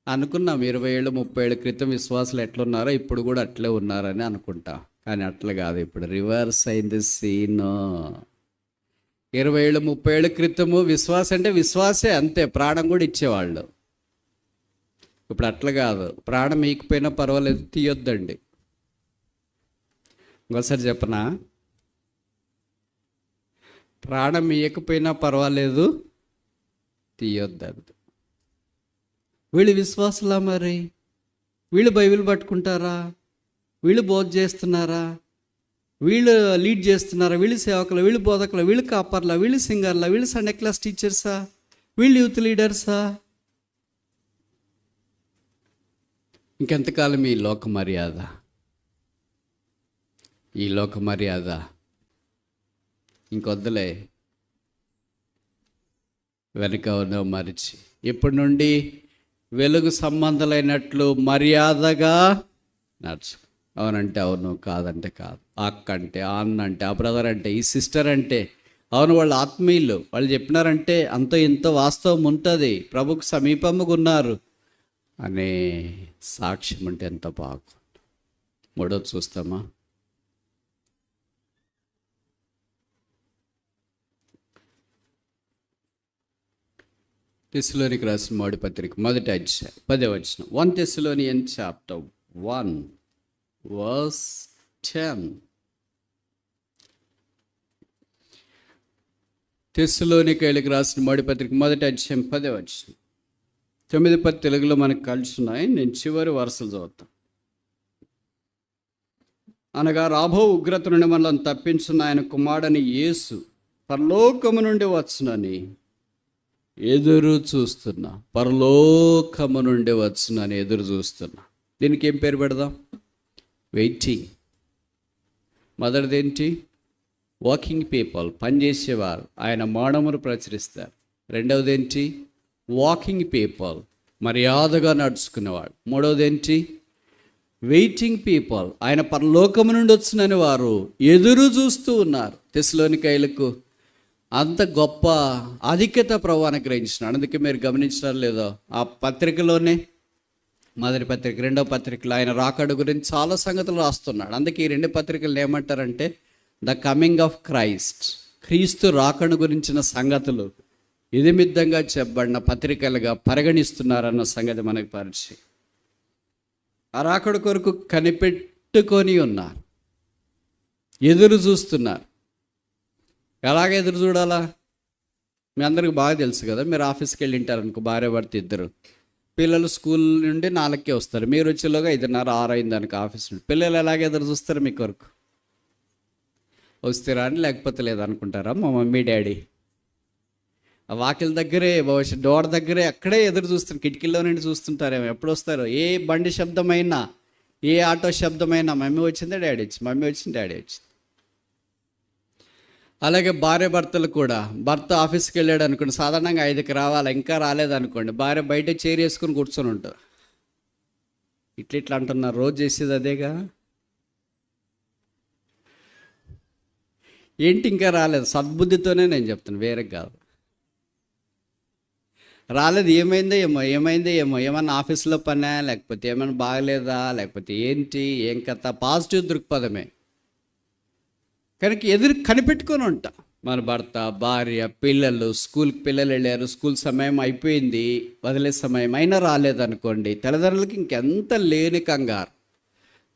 అనుకున్నాం 20 ఏళ్ళు 30 ఏళ్ళ క్రితం విశ్వాసులు ఎట్లున్నారో ఇప్పుడు కూడా అట్లే ఉన్నారని అనుకుంటాం. కానీ అట్లా కాదు, ఇప్పుడు రివర్స్ అయింది సీన్. 20 ఏళ్ళు 30 ఏళ్ళ క్రితము విశ్వాసం అంటే విశ్వాసే, అంతే, ప్రాణం కూడా ఇచ్చేవాళ్ళు. ఇప్పుడు అట్లా కాదు. ప్రాణం ఈకపోయినా పర్వాలేదు, తీయొద్దండి. ఇంకోసారి చెప్పనా? ప్రాణం ఇయ్యకపోయినా పర్వాలేదు, తీయొద్దు. వీళ్ళు విశ్వాసులా? మరి వీళ్ళు బైబిల్ పట్టుకుంటారా? వీళ్ళు బోధ చేస్తున్నారా, వీళ్ళు లీడ్ చేస్తున్నారా, వీళ్ళు సేవకులు, వీళ్ళు బోధకులు, వీళ్ళు కాపర్లా, వీళ్ళు సింగర్లా, వీళ్ళు సండే క్లాస్ టీచర్సా, వీళ్ళు యూత్ లీడర్సా? ఇంకెంతకాలం ఈ లోక మర్యాద, ఈ లోక మర్యాద ఇంకొద్దులే, వెనక ఉన్న మరిచి ఇప్పటి నుండి వెలుగు సంబంధాలైనట్లు మర్యాదగా నడుచు. అవునంటే అవును, కాదంటే కాదు. అక్క అంటే, ఆ అన్న అంటే, ఆ బ్రదర్ అంటే, ఈ సిస్టర్ అంటే అవును, వాళ్ళు ఆత్మీయులు, వాళ్ళు చెప్పినారంటే అంతో ఇంతో వాస్తవం ఉంటుంది, ప్రభుకు సమీపముగా ఉన్నారు అనే సాక్ష్యం ఉంటే ఎంత బాగుంది. మూడోది చూస్తామా? తెస్సలోనికి రాసిన మొదటి పత్రిక 1వ అధ్యాయం 10వ వచనం. 1 Thessalonians chapter 1 verse 10. తెస్సలోనికైలకు రాసిన మొదటి పత్రిక 1వ అధ్యాయం 10వ వచనం. 9-10 తెలుగులో మనకు కలిసి ఉన్నాయి. నేను చివరి వరుసలు చదువుతాను. అనగా రాబో ఉగ్రత నుండి మనల్ని తప్పించున్న ఆయన కుమారుడని యేసు పరలోకము నుండి వచ్చునని ఎదురు చూస్తున్నా. పరలోకము నుండి వచ్చునని ఎదురు చూస్తున్నా. దీనికి ఏం పేరు పెడదాం? వెయిటింగ్. మొదటిది ఏంటి? వాకింగ్ పీపుల్, పనిచేసేవారు, ఆయన మౌనమును ప్రచురిస్తారు. రెండవది ఏంటి? వాకింగ్ పీపుల్, మర్యాదగా నడుచుకునేవాడు. మూడవది ఏంటి? వెయిటింగ్ పీపుల్, ఆయన పరలోకము నుండి వచ్చినని వారు ఎదురు చూస్తూ ఉన్నారు. తెస్సలోనికైలకు అంత గొప్ప ఆధిక్యత ప్రభువు అనుగ్రహించినాడు. అందుకే మీరు గమనించడం లేదో, ఆ పత్రికలోనే మొదటి పత్రిక, రెండవ పత్రికలో ఆయన రాకడ గురించి చాలా సంగతులు రాస్తున్నాడు. అందుకే ఈ 2 పత్రికలు ఏమంటారంటే ద కమింగ్ ఆఫ్ క్రైస్ట్, క్రీస్తు రాకడ గురించిన సంగతులు ఇదిమిద్దంగా చెప్పబడిన పత్రికలుగా పరిగణిస్తున్నారన్న సంగతి మనకు పరిచయం. ఆ రాకడ కొరకు కనిపెట్టుకొని ఉన్నారు, ఎదురు చూస్తున్నారు. ఎలాగ ఎదురు చూడాలా? మీ అందరికి బాగా తెలుసు కదా. మీరు ఆఫీస్కి వెళ్ళి ఉంటారనుకో, భార్య భర్త ఇద్దరు, పిల్లలు స్కూల్ నుండి 4కే వస్తారు, మీరు వచ్చేలోగా 5:30 6 అయింది అనుకో ఆఫీస్ నుండి. పిల్లలు ఎలాగ ఎదురు చూస్తారు మీ కొరకు? వస్తారా అని, లేకపోతే లేదనుకుంటారా? మా మమ్మీ డాడీ ఆ వాకిల దగ్గరే, డోర్ దగ్గరే అక్కడే ఎదురు చూస్తారు, కిటికీలో నుండి చూస్తుంటారేమో ఎప్పుడు వస్తారో. ఏ బండి శబ్దమైనా, ఏ ఆటో శబ్దమైనా మమ్మీ వచ్చిందే డాడీ వచ్చింది, మమ్మీ వచ్చింది డాడీ వచ్చింది. అలాగే భార్య భర్తలు కూడా, భర్త ఆఫీస్కి వెళ్ళాడు అనుకోండి, సాధారణంగా 5కి రావాలి, ఇంకా రాలేదనుకోండి, భార్య బయట చైర్ వేసుకుని కూర్చొని ఉంటారు. ఇట్లా అంటున్నారు, రోజు చేసేది అదేగా. ఏంటి ఇంకా రాలేదు? సద్బుద్ధితోనే నేను చెప్తాను, వేరే కాదు. రాలేదు, ఏమైందో ఏమో, ఏమైందో ఏమో, ఏమన్నా ఆఫీస్లో పనా, లేకపోతే ఏమైనా బాగలేదా, లేకపోతే ఏంటి, ఏం కథ, పాజిటివ్ దృక్పథమే. కనుక ఎదురు కనిపెట్టుకొని ఉంటా. మన భర్త, భార్య, పిల్లలు, స్కూల్కి పిల్లలు వెళ్ళారు, స్కూల్ సమయం అయిపోయింది, వదిలే సమయం అయినా రాలేదనుకోండి, తల్లిదండ్రులకి ఇంకెంత లేని కంగారు.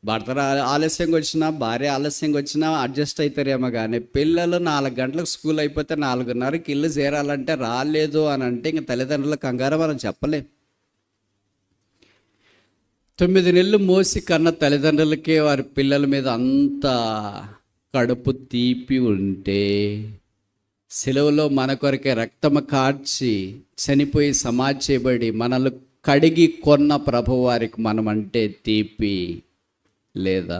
భర్త ఆలస్యంగా వచ్చినా, భార్య ఆలస్యంగా వచ్చినా అడ్జస్ట్ అవుతారేమో, కానీ పిల్లలు 4 గంటలకు స్కూల్ అయిపోతే 4:30కి ఇల్లు చేరాలంటే రాలేదు అని అంటే ఇంక తల్లిదండ్రుల కంగారు మనం చెప్పలేం. 9 నెలలు మోసి కన్న తల్లిదండ్రులకే వారి పిల్లల మీద అంత కడుపు తీపి ఉంటే, సిలువలో మన కొరకే రక్తము కార్చి చనిపోయి సమాధి చేయబడి మనల్ని కడిగి కొన్న ప్రభువారికి మనం అంటే తీపి లేదా?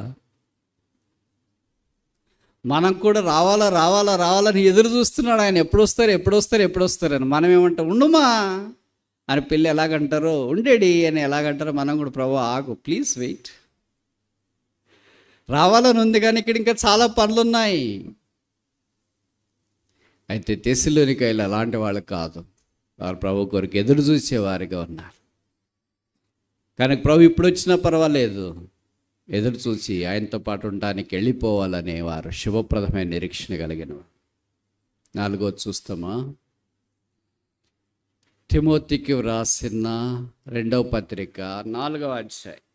మనం కూడా రావాలా రావాలా రావాలని ఎదురు చూస్తున్నాడు ఆయన. ఎప్పుడు వస్తారని. మనం ఏమంటాం? ఉండుమా అని. పిల్లి ఎలాగంటారో, ఉండేడి అని ఎలాగంటారో మనం కూడా, ప్రభు ఆగు, ప్లీజ్ వెయిట్. రావాలని ఉంది కానీ ఇక్కడ ఇంకా చాలా పనులు ఉన్నాయి. అయితే తెస్సలోనికైలు అలాంటి వాళ్ళు కాదు, వారు ప్రభు కొరకు ఎదురు చూసేవారిగా ఉన్నారు. కానీ ప్రభు ఇప్పుడు వచ్చినా పర్వాలేదు, ఎదురు చూసి ఆయనతో పాటు ఉండడానికి వెళ్ళిపోవాలనే వారు శుభప్రదమైన నిరీక్షణ కలిగిన. 4వది చూస్తామా? తిమోతికి వ్రాసిన 2వ పత్రిక 4వ అధ్యాయం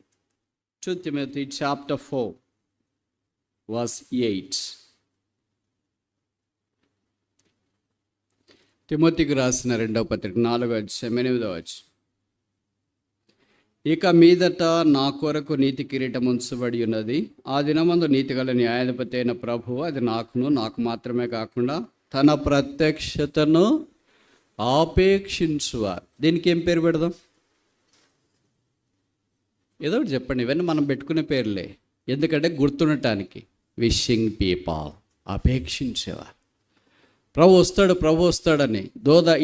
2 Timothy chapter 4 verse 8. తిమోతికి రాసిన 2వ పత్రిక 4వ అధ్యాయం 8వ వచనం. ఇక మీదట నా కొరకు నీతి కిరీటం ఉంచబడి ఉన్నది. ఆ దినమందు నీతిగల న్యాయాధిపతి అయిన ప్రభువు అది నాకు మాత్రమే కాకుండా తన ప్రత్యక్షతను ఆపేక్షించువారు. దీనికి ఏం పేరు పెడదాం? ఏదో ఒకటి చెప్పండి. ఇవన్నీ మనం పెట్టుకునే పేర్లే, ఎందుకంటే గుర్తుండటానికి. Wishing people, అపేక్షించేవారు. ప్రభు వస్తాడని.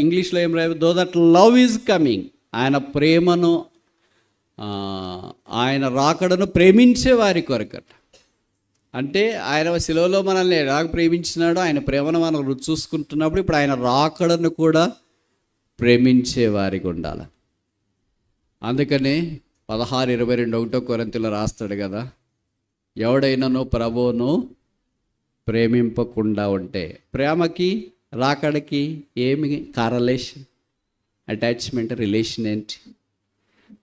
ఇంగ్లీష్లో ఏం రాయ, దో దట్ లవ్ ఈజ్ కమింగ్. ఆయన ప్రేమను, ఆయన రాకడను ప్రేమించే వారి కొరకట. అంటే ఆయన శిలువలో మనల్ని ఎలాగ ప్రేమించినాడో, ఆయన ప్రేమను మనం రుచి చూసుకుంటున్నప్పుడు ఇప్పుడు ఆయన రాకడను కూడా ప్రేమించే వారికి ఉండాలి. అందుకని 16:22 కొరింథీయులో రాస్తాడు కదా, ఎవడైనాను ప్రభువును ప్రేమింపకుండా ఉంటే. ప్రేమకి రాకడికి ఏమి కరలేషన్, అటాచ్మెంట్, రిలేషన్ ఏంటి?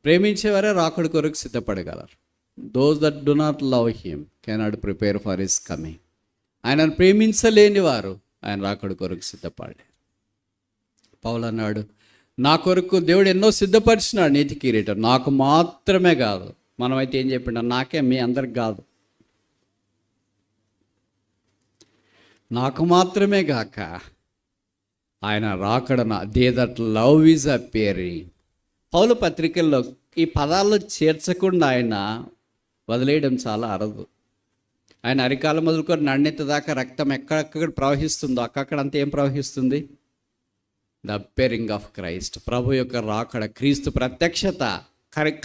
ప్రేమించేవారే రాకడి కొరకు సిద్ధపడగలరు. Those that do not love him cannot prepare for his coming. ఆయనను ప్రేమించలేని వారు ఆయన రాకడి కొరకు సిద్ధపడలేరు. పౌలు అన్నాడు, నా కొరకు దేవుడు ఎన్నో సిద్ధపరిచినాడు నీతి కిరీటం, నాకు మాత్రమే కాదు. మనమైతే ఏం చెప్పిండా, నాకే, మీ అందరికి కాదు, నాకు మాత్రమే కాక ఆయన రాకడన they that love his appearing. పౌలు పత్రికల్లో ఈ పదాలు చేర్చకుండా ఆయన వదిలేయడం చాలా అరదు. ఆయన అరికాల మొదలుకొని నన్నెత్త దాకా రక్తం ఎక్కడెక్కడ ప్రవహిస్తుందో అక్కడ అంతా ఏం ప్రవహిస్తుంది? The appearing of Christ. ప్రభు యొక్క రాకడ, క్రీస్తు ప్రత్యక్షత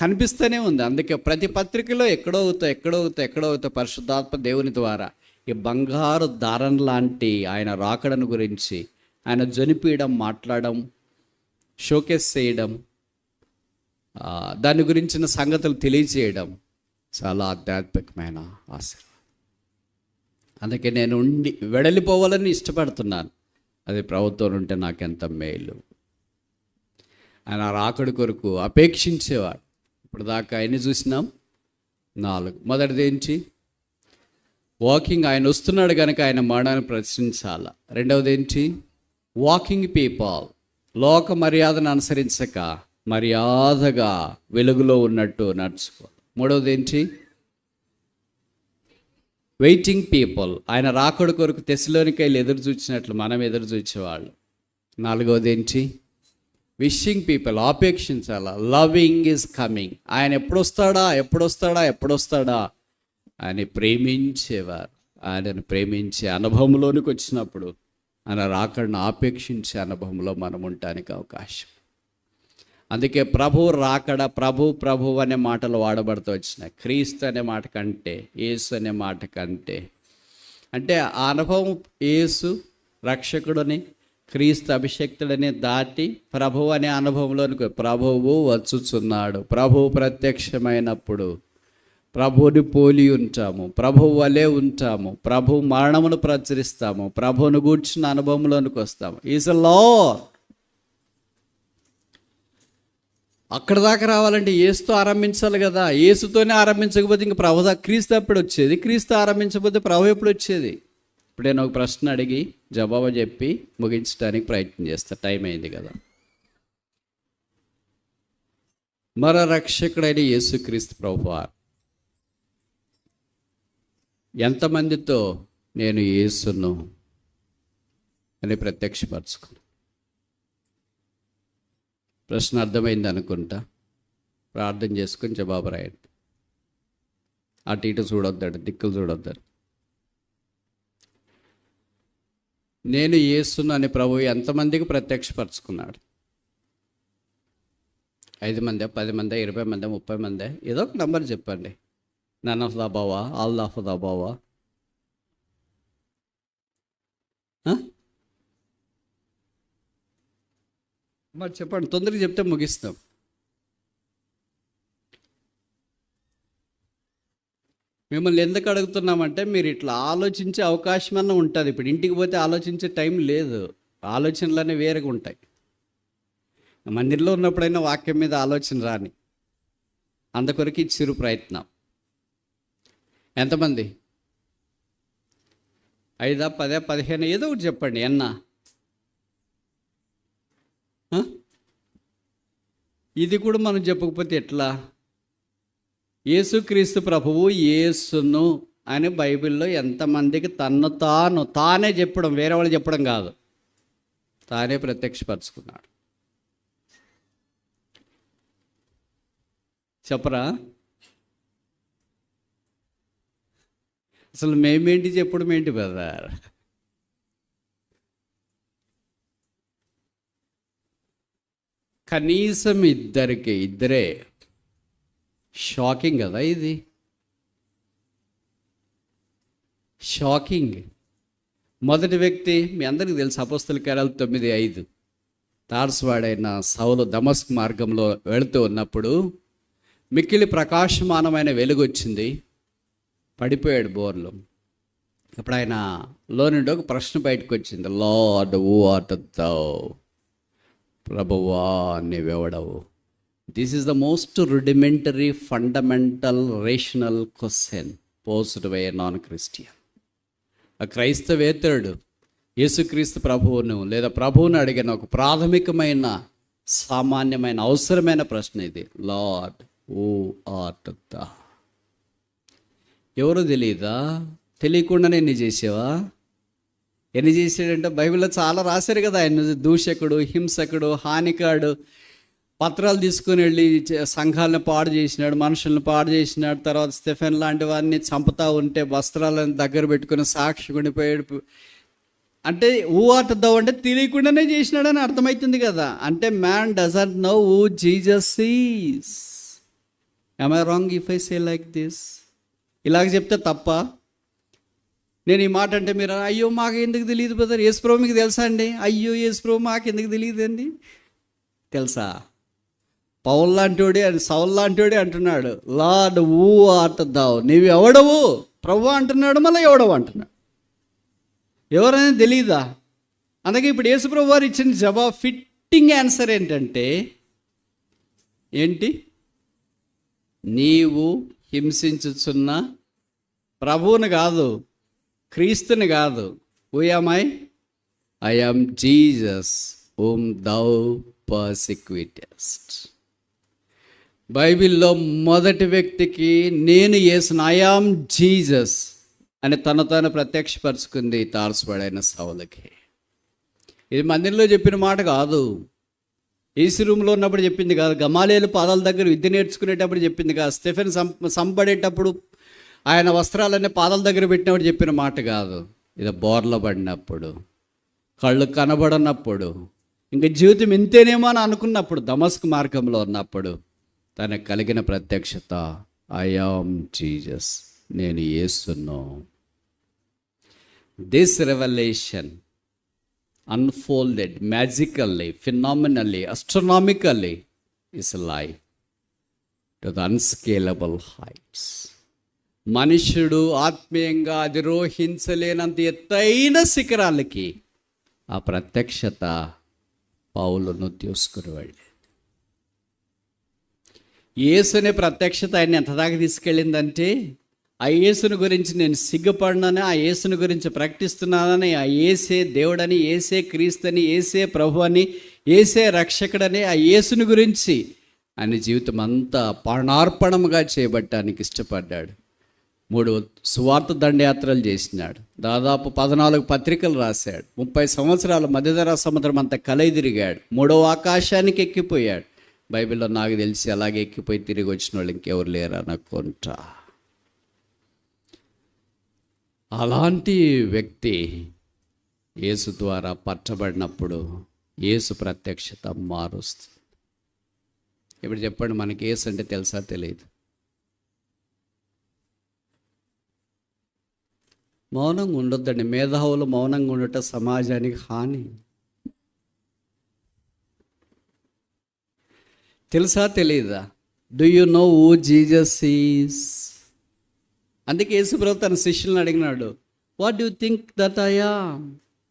కనిపిస్తూనే ఉంది. అందుకే ప్రతి పత్రికలో ఎక్కడవుతా పరిశుద్ధాత్మ దేవుని ద్వారా ఈ బంగారు దారం లాంటి ఆయన రాకడను గురించి ఆయన జనిపీయడం, మాట్లాడడం, షోకేస్ చేయడం, దాని గురించిన సంగతులు తెలియజేయడం చాలా ఆధ్యాత్మికమైన ఆశీర్వాదం. అందుకే నేను వెడలిపోవాలని ఇష్టపడుతున్నాను. అది ప్రభుత్వం ఉంటే నాకెంత మేలు. ఆయన రాకడి కొరకు అపేక్షించేవాడు. ఇప్పుడు దాకా ఆయన చూసినాం 4. మొదటిది ఏంటి? వాకింగ్, ఆయన వస్తున్నాడు కనుక ఆయన మరణాన్ని ప్రశ్నించాల. రెండవది ఏంటి? వాకింగ్ పీపుల్, లోక మర్యాదను అనుసరించక మర్యాదగా వెలుగులో ఉన్నట్టు నడుచుకో. మూడవది ఏంటి? వెయిటింగ్ పీపుల్, ఆయన రాకడి కొరకు తెస్సలోనికైలు ఎదురు చూచినట్లు మనం ఎదురు చూచేవాళ్ళు. నాలుగవది ఏంటి? విషింగ్ పీపుల్, ఆపేక్షించాల. లవింగ్ ఈజ్ కమింగ్, ఆయన ఎప్పుడొస్తాడా అని ప్రేమించేవారు. ఆయనను ప్రేమించే అనుభవంలోనికి వచ్చినప్పుడు ఆయన రాకడను ఆపేక్షించే అనుభవంలో మనం ఉండటానికి అవకాశం. అందుకే ప్రభు రాకడ, ప్రభు అనే మాటలు వాడబడుతూ వచ్చినాయి. క్రీస్తు అనే మాట కంటే, యేసు అనే మాట కంటే. అంటే ఆ అనుభవం యేసు రక్షకుడని, క్రీస్తు అభిషక్తుడని దాటి ప్రభు అనే అనుభవంలోనికి, ప్రభువు వచ్చుచున్నాడు, ప్రభు ప్రత్యక్షమైనప్పుడు ప్రభువుని పోలి ఉంటాము, ప్రభు వలె ఉంటాము, ప్రభు మరణమును ప్రచురిస్తాము, ప్రభువును గూర్చిన అనుభవంలోనికి వస్తాము. Is a lord. అక్కడ దాకా రావాలంటే యేసుతో ఆరంభించాలి కదా. యేసుతోనే ఆరంభించకపోతే ఇంక క్రీస్తు ఎప్పుడు వచ్చేది? క్రీస్తు ఆరంభించకపోతే ప్రభు ఎప్పుడు వచ్చేది? ఇప్పుడు నేను ఒక ప్రశ్న అడిగి జవాబు చెప్పి ముగించడానికి ప్రయత్నం చేస్తా. టైం అయింది కదా. మన రక్షకుడైన యేసుక్రీస్తు ప్రభువారు ఎంతమందితో నేను యేసును అని ప్రత్యక్షపరచుకున్నాను? ప్రశ్న అర్థమైంది అనుకుంటా. ప్రార్థన చేసుకుని జవాబు రాయండి. అటు ఇటు చూడొద్దండి, దిక్కులు చూడొద్దండి. నేను యేసును అని ప్రభువు ఎంతమందికి ప్రత్యక్షపరచుకున్నాడు? 5 మంది, 10 మంది, 20 మంది, 30 మంది? ఏదో ఒక నెంబర్ చెప్పండి. None of the above, all of the above? మరి చెప్పండి, తొందరగా చెప్తే ముగిస్తాం. మిమ్మల్ని ఎందుకు అడుగుతున్నామంటే మీరు ఇట్లా ఆలోచించే అవకాశం అన్న ఉంటుంది. ఇప్పుడు ఇంటికి పోతే ఆలోచించే టైం లేదు, ఆలోచనలనే వేరేగా ఉంటాయి. మందిరంలో ఉన్నప్పుడైనా వాక్యం మీద ఆలోచన రాని, అందుకొరకు ఇది చిరు ప్రయత్నం. ఎంతమంది? 5, 10, 15 ఏదో ఒకటి చెప్పండి. ఇది కూడా మనం చెప్పకపోతే ఎట్లా? యేసుక్రీస్తు ప్రభువు యేసును అని బైబిల్లో ఎంతమందికి తానే చెప్పడం, వేరే వాళ్ళు చెప్పడం కాదు, తానే ప్రత్యక్షపరుచుకున్నాడు. చెప్పరా? అసలు మేమేంటి చెప్పడం ఏంటి బ్రదర్? కనీసం ఇద్దరే. షాకింగ్ కదా ఇది, షాకింగ్. మొదటి వ్యక్తి మీ అందరికీ తెలుసు, అపోస్తల కార్యాలు 9:5. తార్సువాడైన సౌలు దమస్కు మార్గంలో వెళుతూ ఉన్నప్పుడు మిక్కిలి ప్రకాశమానమైన వెలుగు వచ్చింది, పడిపోయాడు బోర్లో. ఇప్పుడు ఆయన లో నుండి ఒక ప్రశ్న బయటకు వచ్చింది, లార్డ్ హూ ఆర్ట్ thou? ప్రభువా నీవెవడవు? This is the most rudimentary fundamental rational question posed by a non Christian. ఆ క్రైస్తవేతరుడు యేసుక్రీస్తు ప్రభువును లేదా ప్రభువును అడిగిన ఒక ప్రాథమికమైన సామాన్యమైన అవసరమైన ప్రశ్న ఇది, లార్డ్ హూ ఆర్ట్ thou? ఎవరో తెలియదా? తెలియకుండానే ఎన్ని చేసావా? ఎన్ని చేసాడంటే బైబిల్లో చాలా రాశారు కదా, ఆయన దూషకుడు, హింసకుడు, హానికాడు, పత్రాలు తీసుకుని వెళ్ళి సంఘాలను పాడు చేసినాడు, మనుషులను పాడు చేసినాడు. తర్వాత స్టెఫెన్ లాంటి వారిని చంపుతా ఉంటే వస్త్రాలను దగ్గర పెట్టుకుని సాక్షి కొనిపోయాడు. అంటే హూ ఆర్ట్ thou అంటే తెలియకుండానే చేసినాడని అర్థమవుతుంది కదా. అంటే man doesn't know who Jesus is. Am I wrong if I say like this? ఇలాగ చెప్తే తప్ప? నేను ఈ మాట అంటే మీరు అయ్యో మాకు ఎందుకు తెలియదు బ్రదర్, యేసుప్రభు మీకు తెలుసా అండి? అయ్యో యేసుప్రభు మాకు ఎందుకు తెలియదు అండి? తెలుసా? పౌలు లాంటివాడే సౌలు లాంటివాడే అంటున్నాడు, లార్డ్ హూ ఆర్ట్ thou? నీవు ఎవడవు ప్రభు అంటున్నాడు, మళ్ళీ ఎవడవు అంటున్నాడు. ఎవరైనా తెలియదా? అందుకే ఇప్పుడు యేసుప్రభు వారు ఇచ్చిన జవాబు, ఫిట్టింగ్ ఆన్సర్ ఏంటంటే ఏంటి? నీవు హింసించుచున్న ప్రభువుని కాదు, క్రీస్తుని కాదు. Who am I? I am Jesus whom thou persecutest. బైబిల్లో మొదటి వ్యక్తికి నేను యేసును, ఐ యామ్ జీసస్ అని తాను ప్రత్యక్షపరుచుకుంది తార్సువాడైన సౌలుకి. ఇది మందిరంలో చెప్పిన మాట కాదు, ఏసీ రూమ్లో ఉన్నప్పుడు చెప్పింది కాదు, గమాలియేలు పాదాల దగ్గర విద్య నేర్చుకునేటప్పుడు చెప్పింది కాదు, స్టెఫెన్ సంపడేటప్పుడు ఆయన వస్త్రాలన్నీ పాదాల దగ్గర పెట్టినప్పుడు చెప్పిన మాట కాదు. ఇది బోర్ల పడినప్పుడు, కళ్ళు కనబడనప్పుడు, ఇంకా జీవితం ఇంతేనేమో అని అనుకున్నప్పుడు, దమస్కు మార్గంలో ఉన్నప్పుడు తనకు కలిగిన ప్రత్యక్షత, ఐ యామ్ జీసస్, నేను యేసును. This revolution unfolded magically, phenomenally, astronomically is life to the unscalable heights. మనుషుడు ఆత్మీయంగా అధిరోహించలేనంత ఎత్తైన శిఖరాలకి ఆ ప్రత్యక్షత పౌలును తీసుకుని వెళ్ళింది. యేసు అనే ప్రత్యక్షత ఆయన ఎంత దాకా తీసుకెళ్ళిందంటే, ఆ యేసుని గురించి నేను సిగ్గుపడినానని, ఆ యేసుని గురించి ప్రకటిస్తున్నానని, ఆ యేసే దేవుడని, యేసే క్రీస్తుని, యేసే ప్రభు అని, యేసే రక్షకుడని, ఆ యేసుని గురించి ఆయన జీవితం అంతా ప్రాణార్పణముగా చేయబట్టానికి ఇష్టపడ్డాడు. 3 సువార్త దండయాత్రలు చేసినాడు, దాదాపు 14 పత్రికలు రాశాడు, 30 సంవత్సరాలు మధ్యధరా సముద్రం అంతా కలయి 3వ ఆకాశానికి ఎక్కిపోయాడు. బైబిల్లో నాకు తెలిసి అలాగే ఎక్కిపోయి తిరిగి వచ్చిన వాళ్ళు ఇంకెవరు లేరు అనుకుంటా. అలాంటి వ్యక్తి యేసు ద్వారా పట్టబడినప్పుడు యేసు ప్రత్యక్షత మారుస్తుంది. ఇప్పుడు చెప్పండి, మనకి యేసు అంటే తెలుసా తెలియదు? మౌనంగా ఉండొద్దండి. మేధావులు మౌనంగా ఉండటం సమాజానికి హాని. తెలుసా తెలియదా? Do you know who Jesus is? అందుకే యేసుప్రభు తన శిష్యులను అడిగినాడు, what do think that I am?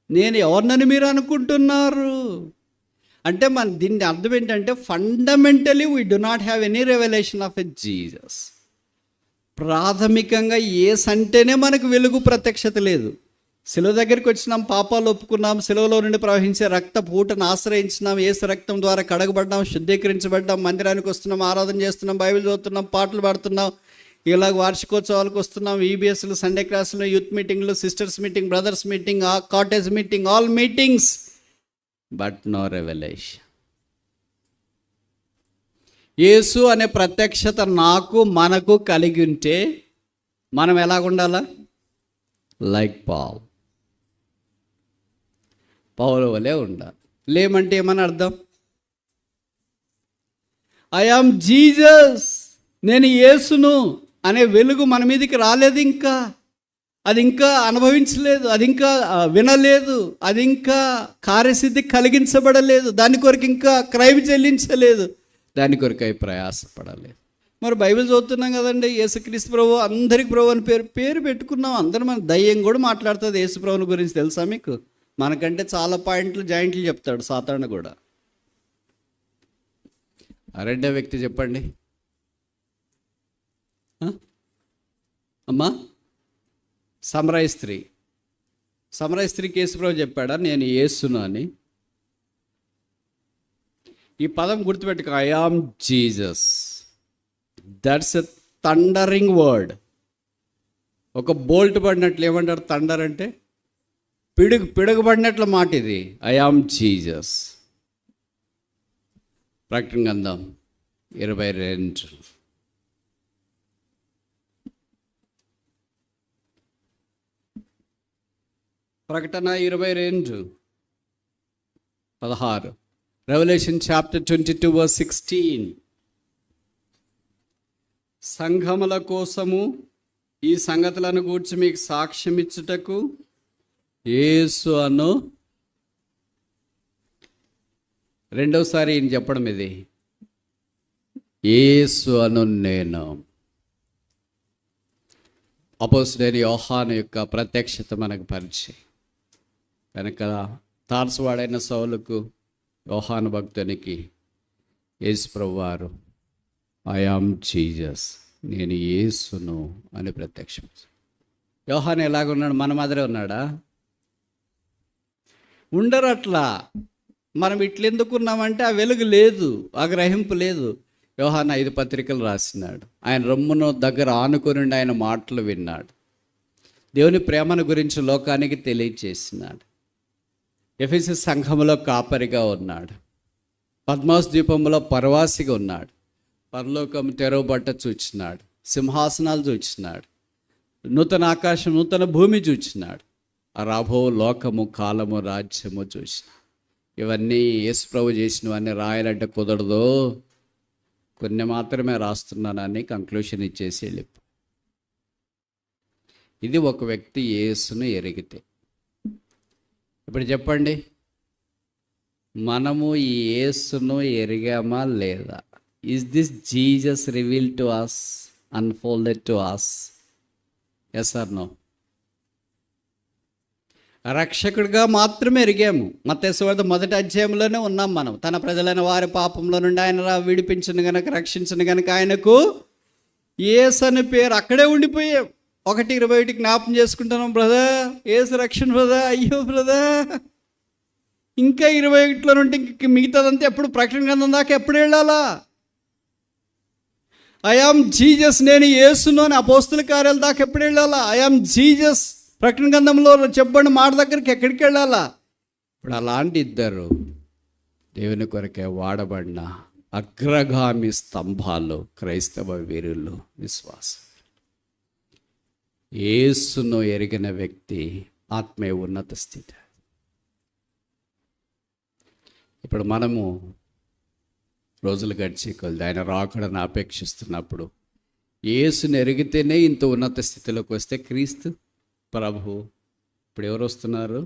నేను ఎవరినని మీరు అనుకుంటున్నారు? అంటే మన దీని అర్థం ఏంటంటే, fundamentally we do not have any revolution of a Jesus. ప్రాథమికంగా యేసు అంటేనే మనకు వెలుగు ప్రత్యక్షత లేదు. సిలువ దగ్గరికి వచ్చినాం, పాపాలు ఒప్పుకున్నాం, సిలువలో నుండి ప్రవహించే రక్త పూటను ఆశ్రయించినాం, యేసు రక్తం ద్వారా కడగబడ్డాం, శుద్ధీకరించబడ్డాం, మందిరానికి వస్తున్నాం, ఆరాధన చేస్తున్నాం, బైబిల్ చదువుతున్నాం, పాటలు పాడుతున్నాం, ఇలాగ వార్షికోత్సవాలకు వస్తున్నాం, ఈబీఎస్లు, సండే క్లాసులు, యూత్ మీటింగ్లు, sisters meeting, brothers meeting, cottage meeting, all meetings, but no revelation. యేసు అనే ప్రత్యక్షత నాకు మనకు కలిగి ఉంటే మనం ఎలాగుండాలా? లైక్ పౌలు వలె ఉండాలి. లేమంటే ఏమని అర్థం? ఐ యామ్ జీసస్, నేను యేసును అనే వెలుగు మన మీదకి రాలేదు, ఇంకా అది ఇంకా అనుభవించలేదు, అది ఇంకా వినలేదు, అది ఇంకా కార్యసిద్ధి కలిగించబడలేదు, దాని కొరకు ఇంకా క్రైమ్ చెల్లించలేదు, దాని కొరకు అవి ప్రయాసపడలేదు. మరి బైబిల్ చదువుతున్నాం కదండి, యేసుక్రీస్తు ప్రభు అందరికి ప్రభు అని పేరు పెట్టుకున్నాం. అందరూ మన దయ్యం కూడా మాట్లాడుతుంది యేసు ప్రభుని గురించి, తెలుసా మీకు? మనకంటే చాలా పాయింట్లు జాయింట్లు చెప్తాడు సాతాను కూడా. రెండో వ్యక్తి చెప్పండి అమ్మా. సమరయ స్త్రీకి యేసు ప్రభు చెప్పాడా నేను యేసును అని? ఈ పదం గుర్తుపెట్టుకో, I am Jesus. That's a thundering word. ఒక బోల్ట్ పడినట్లు ఏమంటారు థండర్ అంటే? పిడుగుపడినట్ల మాట ఇది. I am Jesus. ప్రకటన గ్రంథం 22. ప్రకటన 22:16. Revelation chapter 22:16. సంఘముల కోసము ఈ సంగతులను గూర్చి మీకు సాక్ష్యం ఇచ్చుటకు యేసు అను. రెండోసారి ఈయన చెప్పడం ఇది, యేసు అను నేను. అపోస్తలుడైన యోహాను యొక్క ప్రత్యక్షత మనకు పరిచయం కనుక తార్సువాడైన సౌలుకు, యోహాను భక్తునికి యేసు ప్రభువారు ఐ యామ్ జీసస్, నేను యేసును అని ప్రత్యక్షం. యోహాను ఎలాగున్నాడు? మన మాదిరే ఉన్నాడా? ఉండరు అట్లా. మనం ఇట్లెందుకున్నామంటే ఆ వెలుగు లేదు, ఆ గ్రహింపు లేదు. యోహాను 5 పత్రికలు రాసినాడు. ఆయన రొమ్మును దగ్గర ఆనుకొని ఆయన మాటలు విన్నాడు. దేవుని ప్రేమను గురించి లోకానికి తెలియచేసినాడు. ఎఫెసు సంఘములో కాపరిగా ఉన్నాడు. పద్మాస్ ద్వీపంలో పరవాసిగా ఉన్నాడు. పరలోకం తెరవబట్ట చూచినాడు. సింహాసనాలు చూచినాడు. నూతన ఆకాశం, నూతన భూమి చూచినాడు. ఆ రాబో లోకము, కాలము, రాజ్యము చూసినాడు. ఇవన్నీ యేసు ప్రభు చేసినవన్నీ రాయాలంటే కుదరదు, కొన్ని మాత్రమే రాస్తున్నానని కంక్లూషన్ ఇచ్చేసి వెళ్ళిపో. ఇది ఒక వ్యక్తి యేసును ఎరిగితే. ఇప్పుడు చెప్పండి, మనము ఈ యేసును ఎరిగామా లేదా? Is this Jesus revealed to us, unfolded to us? Yes or no? రక్షకుడిగా మాత్రమే ఎరిగాము. మత్తయి సువార్త 1వ అధ్యాయంలోనే ఉన్నాం మనం. తన ప్రజలైన వారి పాపంలో నుండి ఆయన విడిపించను గనక, రక్షించను గనక ఆయనకు యేసు అనే పేరు అక్కడే ఉండిపోయాం. 1:21 జ్ఞాపం చేసుకుంటున్నాం. బ్రదర్ యేసు రక్షణ బ్రదర్, అయ్యో బ్రదర్, ఇంకా 21లో నుండి మిగతాదంతా ఎప్పుడు ప్రకటన గ్రంథం దాకా ఎప్పుడు వెళ్ళాలా? ఐ యామ్ జీసస్, నేను యేసును అని అపోస్తుల కార్యాల దాకా ఎప్పుడు వెళ్ళాలా? ఐ యామ్ జీసస్ ప్రకటన గ్రంథంలో చెప్పబడిన మాట దగ్గరికి ఎక్కడికి వెళ్ళాలా? ఇప్పుడు అలాంటి ఇద్దరు దేవుని కొరకే వాడబడిన అగ్రగామి స్తంభాలు క్రైస్తవ వీరులు, విశ్వాసం. యేసును ఎరిగిన వ్యక్తి ఆత్మీయ ఉన్నత స్థితి. ఇప్పుడు మనము రోజులు గడిచి కొద్ది ఆయన రాకడను అపేక్షిస్తున్నప్పుడు యేసుని ఎరిగితేనే ఇంత ఉన్నత స్థితిలోకి వస్తే క్రీస్తు ప్రభు ఇప్పుడు ఎవరు వస్తున్నారు?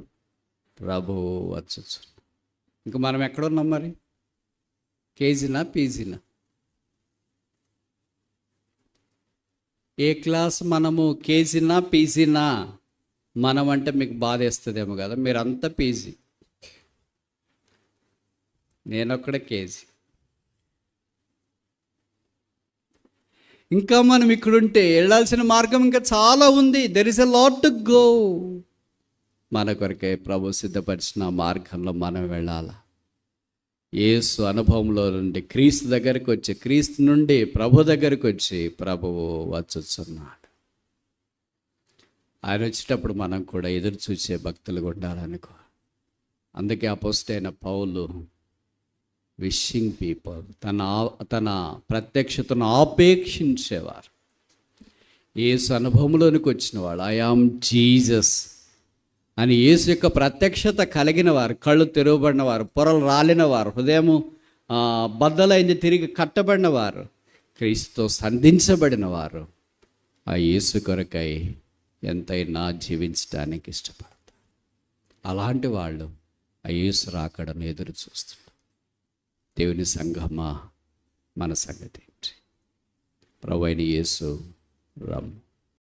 ప్రభు వచ్చచ్చు. ఇంకా మనం ఎక్కడున్నాం మరి? కేజీనా పీజీనా? ఏ క్లాస్ మనము? కేజీనా పీజీనా? మనం అంటే మీకు బాధ వేస్తుందేమో కదా, మీరంతా పీజీ, నేనొక్కడే కేజీ. ఇంకా మనం ఇక్కడుంటే వెళ్ళాల్సిన మార్గం ఇంకా చాలా ఉంది. There is a lot to go. మన కొరకే ప్రభు సిద్ధపరిచిన మార్గంలో మనం వెళ్ళాలా. యేసు అనుభవంలో నుండి క్రీస్తు దగ్గరికి వచ్చి, క్రీస్తు నుండి ప్రభు దగ్గరికి వచ్చి ప్రభువు వచ్చుచున్నాడు. ఆయన వచ్చేటప్పుడు మనం కూడా ఎదురు చూసే భక్తులుగా ఉండాలనుకో. అందుకే అపోస్తలుడైన పౌలు విషింగ్ పీపుల్, తన ప్రత్యక్షతను ఆపేక్షించేవారు. యేసు అనుభవంలోనికి వచ్చిన వాడు, ఐ యామ్ జీసస్ అని యేసు యొక్క ప్రత్యక్షత కలిగిన వారు, కళ్ళు తెరవబడిన వారు, పొరలు రాలిన వారు, హృదయము బద్దలైంది తిరిగి కట్టబడిన వారు, క్రీస్తుతో సంధించబడిన వారు ఆ యేసు కొరకై ఎంతైనా జీవించడానికి ఇష్టపడతారు. అలాంటి వాళ్ళు ఆ యేసు రాకడను ఎదురు చూస్తున్నారు. దేవుని సంఘమా, మన సంగతి ఏంటి? ప్రభువైన యేసు రమ్ము.